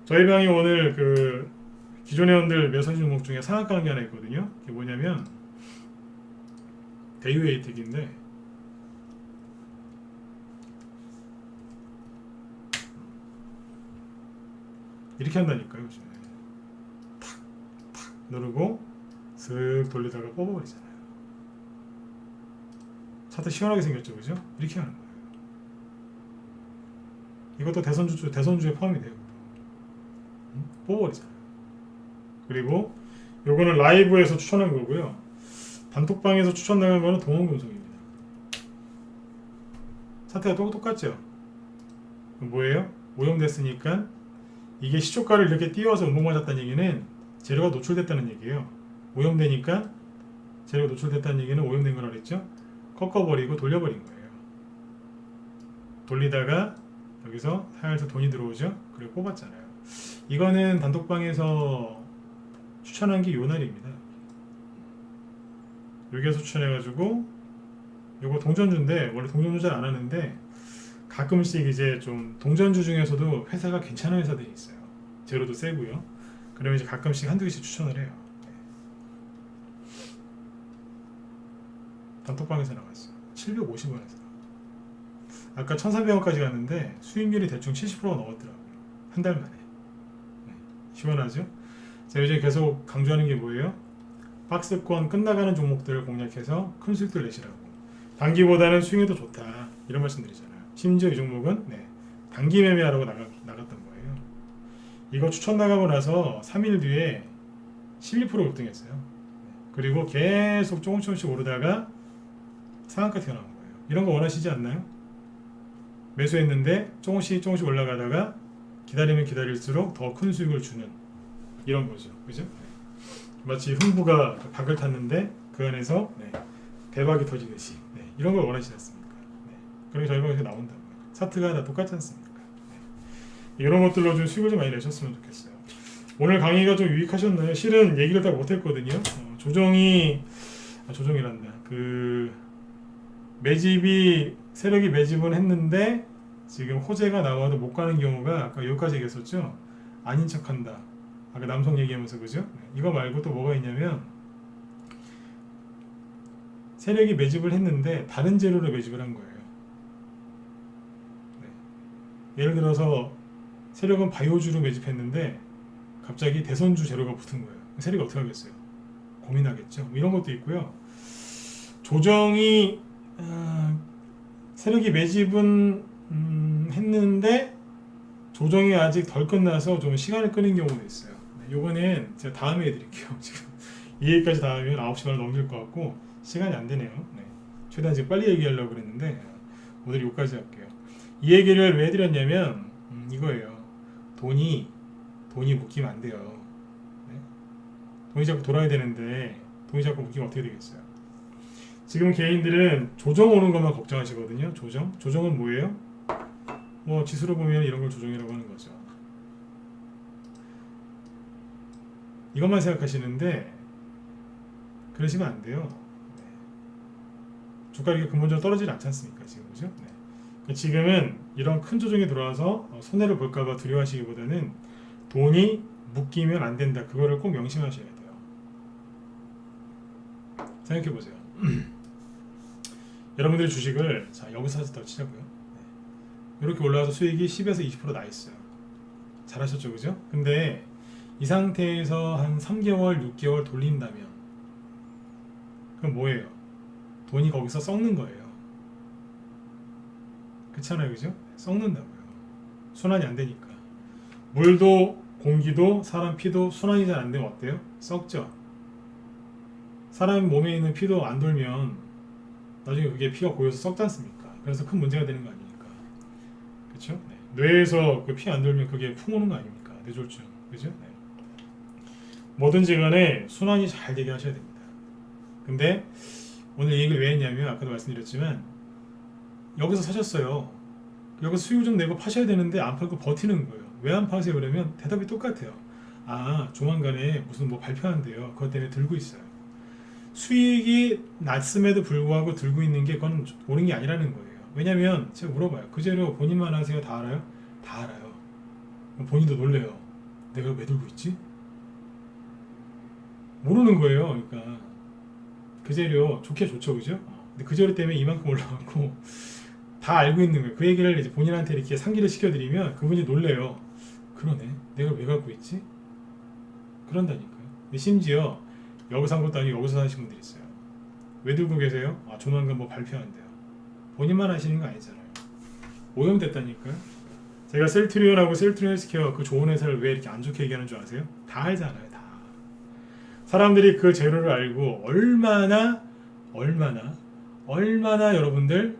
저희 방이 오늘 그 기존 회원들 매수하신 종목 중에 상한가 한 게 하나 있거든요. 그게 뭐냐면 데이웨이텍인데 이렇게 한다니까요. 탁탁 누르고 슥 돌리다가 뽑아버리잖아요. 차트 시원하게 생겼죠, 그죠? 이렇게 하는 거예요. 이것도 대선주에 포함이 돼요. 뽑아버리잖아요. 그리고 요거는 라이브에서 추천한 거고요. 단톡방에서 추천당한 거는 동원금속입니다. 차트가 똑같죠? 뭐예요? 오염됐으니까 이게 시초가를 이렇게 띄워서 음봉 맞았다는 얘기는 재료가 노출됐다는 얘기예요. 오염되니까 재료가 노출됐다는 얘기는 오염된 거라 그랬죠? 꺾어버리고 돌려버린 거예요. 돌리다가 여기서 살짝 돈이 들어오죠? 그리고 뽑았잖아요. 이거는 단톡방에서 추천한 게 요 날입니다. 여기에서 추천해가지고 요거 동전주인데 원래 동전주 잘 안 하는데 가끔씩 이제 좀 동전주 중에서도 회사가 괜찮은 회사들이 있어요. 재료도 세고요. 그러면 이제 가끔씩 한두 개씩 추천을 해요. 단톡방에서 나왔어요. 750원에서. 아까 1,300원까지 갔는데 수익률이 대충 70%가 넘었더라고요. 한 달 만에. 네. 시원하죠? 제가 요즘 계속 강조하는 게 뭐예요? 박스권 끝나가는 종목들을 공략해서 큰 수익들 내시라고. 단기보다는 수익이 더 좋다. 이런 말씀 드리잖아요. 심지어 이 종목은 단기 매매하라고 나갔던 거예요. 이거 추천 나가고 나서 3일 뒤에 12% 급등했어요. 그리고 계속 조금씩 오르다가 상한가 튀어나온 거예요. 이런 거 원하시지 않나요? 매수했는데 조금씩 올라가다가 기다리면 기다릴수록 더 큰 수익을 주는 이런 거죠. 그죠? 마치 흥부가 박을 탔는데 그 안에서 대박이 터지듯이 이런 걸 원하시지 않습니까? 그러니까 저희 방에서 나온다고요. 차트가 다 똑같지 않습니까? 이런 것들로 좀 수익을 좀 많이 내셨으면 좋겠어요. 오늘 강의가 좀 유익하셨나요? 실은 얘기를 다 못했거든요. 조정이란다. 세력이 매집은 했는데 지금 호재가 나와도 못 가는 경우가 아까 여기까지 얘기했었죠. 아닌 척한다. 아까 남성 얘기하면서 그죠? 이거 말고 또 뭐가 있냐면 세력이 매집을 했는데 다른 재료로 매집을 한 거예요. 예를 들어서 세력은 바이오주로 매집했는데 갑자기 대선주 재료가 붙은 거예요. 세력이 어떻게 하겠어요? 고민하겠죠. 뭐 이런 것도 있고요. 조정이 세력이 매집은 했는데 조정이 아직 덜 끝나서 좀 시간을 끄는 경우도 있어요. 요거는 제가 다음에 해드릴게요. 지금 이 얘기까지 다 하면 9시간을 넘길 것 같고 시간이 안 되네요. 네. 최대한 지금 빨리 얘기하려고 그랬는데 오늘 여기까지 할게요. 이 얘기를 왜 해드렸냐면 이거예요. 돈이 묶이면 안 돼요. 네? 돈이 자꾸 돌아야 되는데 돈이 자꾸 묶이면 어떻게 되겠어요? 지금 개인들은 조정 오는 것만 걱정하시거든요. 조정은 뭐예요? 뭐 지수로 보면 이런 걸 조정이라고 하는 거죠. 이것만 생각하시는데 그러시면 안 돼요. 네. 주가 이렇게 근본적으로 떨어지지 않지 않습니까? 지금 그죠? 네. 그러니까 지금은 이런 큰 조정이 들어와서 손해를 볼까봐 두려워하시기보다는 돈이 묶이면 안 된다. 그거를 꼭 명심하셔야 돼요. 생각해 보세요. 여러분들이 주식을 자 여기서 사셨다고 치자고요. 네. 이렇게 올라와서 수익이 10에서 20% 나 있어요. 잘하셨죠, 그죠? 근데 이 상태에서 한 3개월, 6개월 돌린다면 그럼 뭐예요? 돈이 거기서 썩는 거예요. 그렇잖아요, 그죠? 썩는다고요. 순환이 안 되니까. 물도 공기도 사람 피도 순환이 잘 안 되면 어때요? 썩죠. 사람 몸에 있는 피도 안 돌면 나중에 그게 피가 고여서 썩지 않습니까? 그래서 큰 문제가 되는 거 아닙니까? 그렇죠? 네. 뇌에서 그 피 안 돌면 그게 풍 오는 거 아닙니까? 뇌졸중, 그죠? 네. 뭐든지 간에 순환이 잘 되게 하셔야 됩니다. 근데 오늘 이 얘기를 왜 했냐면 아까도 말씀드렸지만 여기서 사셨어요. 여기서 수익 좀 내고 파셔야 되는데 안 팔고 버티는 거예요. 왜 안 파세요? 그러면 대답이 똑같아요. 조만간에 무슨 뭐 발표한대요. 그것 때문에 들고 있어요. 수익이 났음에도 불구하고 들고 있는 게 그건 옳은 게 아니라는 거예요. 왜냐면 제가 물어봐요. 그 재료 본인만 아세요? 다 알아요? 다 알아요. 본인도 놀래요. 내가 왜 들고 있지? 모르는 거예요. 그러니까 그 재료 좋게 좋죠, 그죠? 근데 그 재료 때문에 이만큼 올라갔고 다 알고 있는 거예요. 그 얘기를 이제 본인한테 이렇게 상기를 시켜드리면 그분이 놀래요. 그러네. 내가 왜 갖고 있지? 그런다니까요. 근데 심지어 여기서 산 것도 아니고 여기서 사신 분들이 있어요. 왜 들고 계세요? 조만간 뭐 발표한대요. 본인만 하시는 거 아니잖아요. 오염됐다니까요. 제가 셀트리온하고 셀트리온 헬스케어 그 좋은 회사를 왜 이렇게 안 좋게 얘기하는 줄 아세요? 다 알잖아요. 다. 사람들이 그 재료를 알고 얼마나 여러분들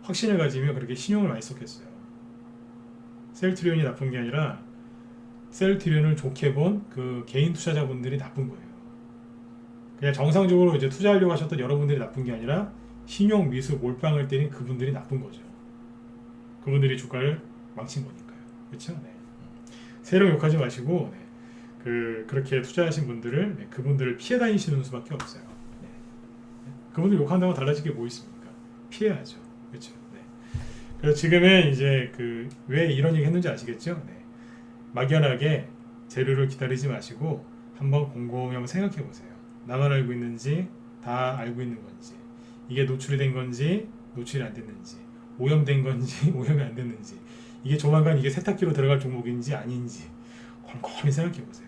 확신을 가지며 그렇게 신용을 많이 썼겠어요. 셀트리온이 나쁜 게 아니라 셀트리온을 좋게 본 그 개인 투자자분들이 나쁜 거예요. 그냥 정상적으로 이제 투자하려고 하셨던 여러분들이 나쁜 게 아니라 신용 미수 몰빵을 때린 그분들이 나쁜 거죠. 그분들이 주가를 망친 거니까요. 그렇죠? 네. 세력 욕하지 마시고 그렇게 투자하신 분들을 그분들을 피해 다니시는 수밖에 없어요. 네. 그분들 욕한다고 달라질 게 뭐 있습니까? 피해야죠. 그렇죠? 네. 그래서 지금은 이제 왜 이런 얘기 했는지 아시겠죠? 네. 막연하게 재료를 기다리지 마시고 한번 곰곰이 한번 생각해 보세요. 나만 알고 있는지 다 알고 있는 건지 이게 노출이 된 건지 노출이 안 됐는지 오염된 건지 오염이 안 됐는지 이게 조만간 이게 세탁기로 들어갈 종목인지 아닌지 곰곰이 생각해 보세요.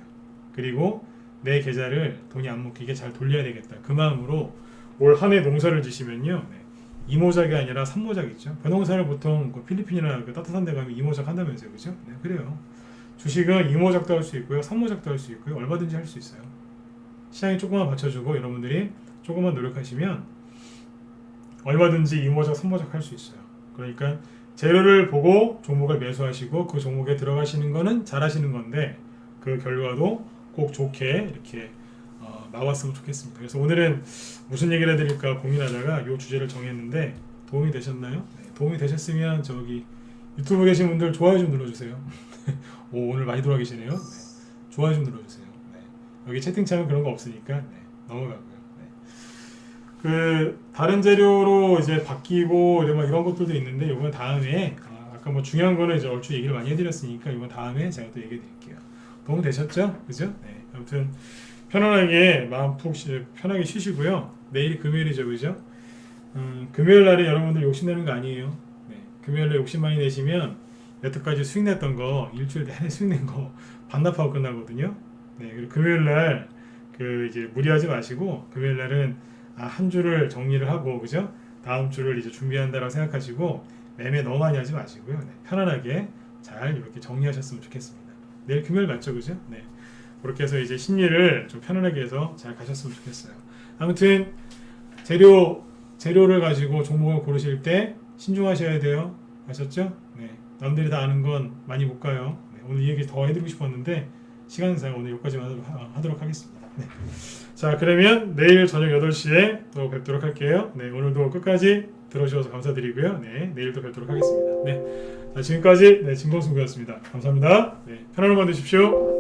그리고 내 계좌를 돈이 안 묶이게 잘 돌려야 되겠다. 그 마음으로 올 한 해 농사를 지시면요. 네. 이모작이 아니라 삼모작 있죠. 벼농사를 보통 필리핀이나 따뜻한 데 가면 이모작 한다면서요. 그죠? 네, 그래요. 주식은 이모작도 할 수 있고요. 삼모작도 할 수 있고요. 얼마든지 할 수 있어요. 시장이 조금만 받쳐주고 여러분들이 조금만 노력하시면 얼마든지 이모작, 삼모작 할 수 있어요. 그러니까 재료를 보고 종목을 매수하시고 그 종목에 들어가시는 거는 잘하시는 건데 그 결과도 꼭 좋게 이렇게 나왔으면 좋겠습니다. 그래서 오늘은 무슨 얘기를 해드릴까 고민하다가 이 주제를 정했는데 도움이 되셨나요? 네, 도움이 되셨으면 저기 유튜브 계신 분들 좋아요 좀 눌러주세요. 오늘 많이 들어와 계시네요. 네, 좋아요 좀 눌러주세요. 네, 여기 채팅창은 그런 거 없으니까 네, 넘어가고요. 네. 다른 재료로 이제 바뀌고 이런 것들도 있는데 이건 다음에 아까 뭐 중요한 거는 이제 얼추 얘기를 많이 해드렸으니까 이건 다음에 제가 또 얘기해 드릴게요. 도움 되셨죠? 그죠? 네. 아무튼 편안하게 마음 편하게 쉬시고요. 내일 금요일이죠, 그죠? 금요일 날에 여러분들 욕심내는 거 아니에요. 네. 금요일에 욕심 많이 내시면 여태까지 수익 냈던 거 일주일 내내 수익 낸 거 반납하고 끝나거든요. 네, 그리고 금요일 날 그 이제 무리하지 마시고 금요일 날은 한 주를 정리를 하고 그죠? 다음 주를 이제 준비한다라고 생각하시고 매매 너무 많이 하지 마시고요. 네, 편안하게 잘 이렇게 정리하셨으면 좋겠습니다. 내일 금요일 맞죠, 그죠? 네, 그렇게 해서 이제 심리를 좀 편안하게 해서 잘 가셨으면 좋겠어요. 아무튼 재료를 가지고 종목을 고르실 때 신중하셔야 돼요. 아셨죠? 네, 남들이 다 아는 건 많이 못 가요. 네, 오늘 이 얘기 더 해드리고 싶었는데 시간상 오늘 여기까지만 하도록 하겠습니다. 네. 자, 그러면 내일 저녁 8시에 또 뵙도록 할게요. 네, 오늘도 끝까지 들어주셔서 감사드리고요. 네, 내일 또 뵙도록 하겠습니다. 네, 자, 지금까지 진범승부였습니다. 감사합니다. 네, 편안한 밤 되십시오.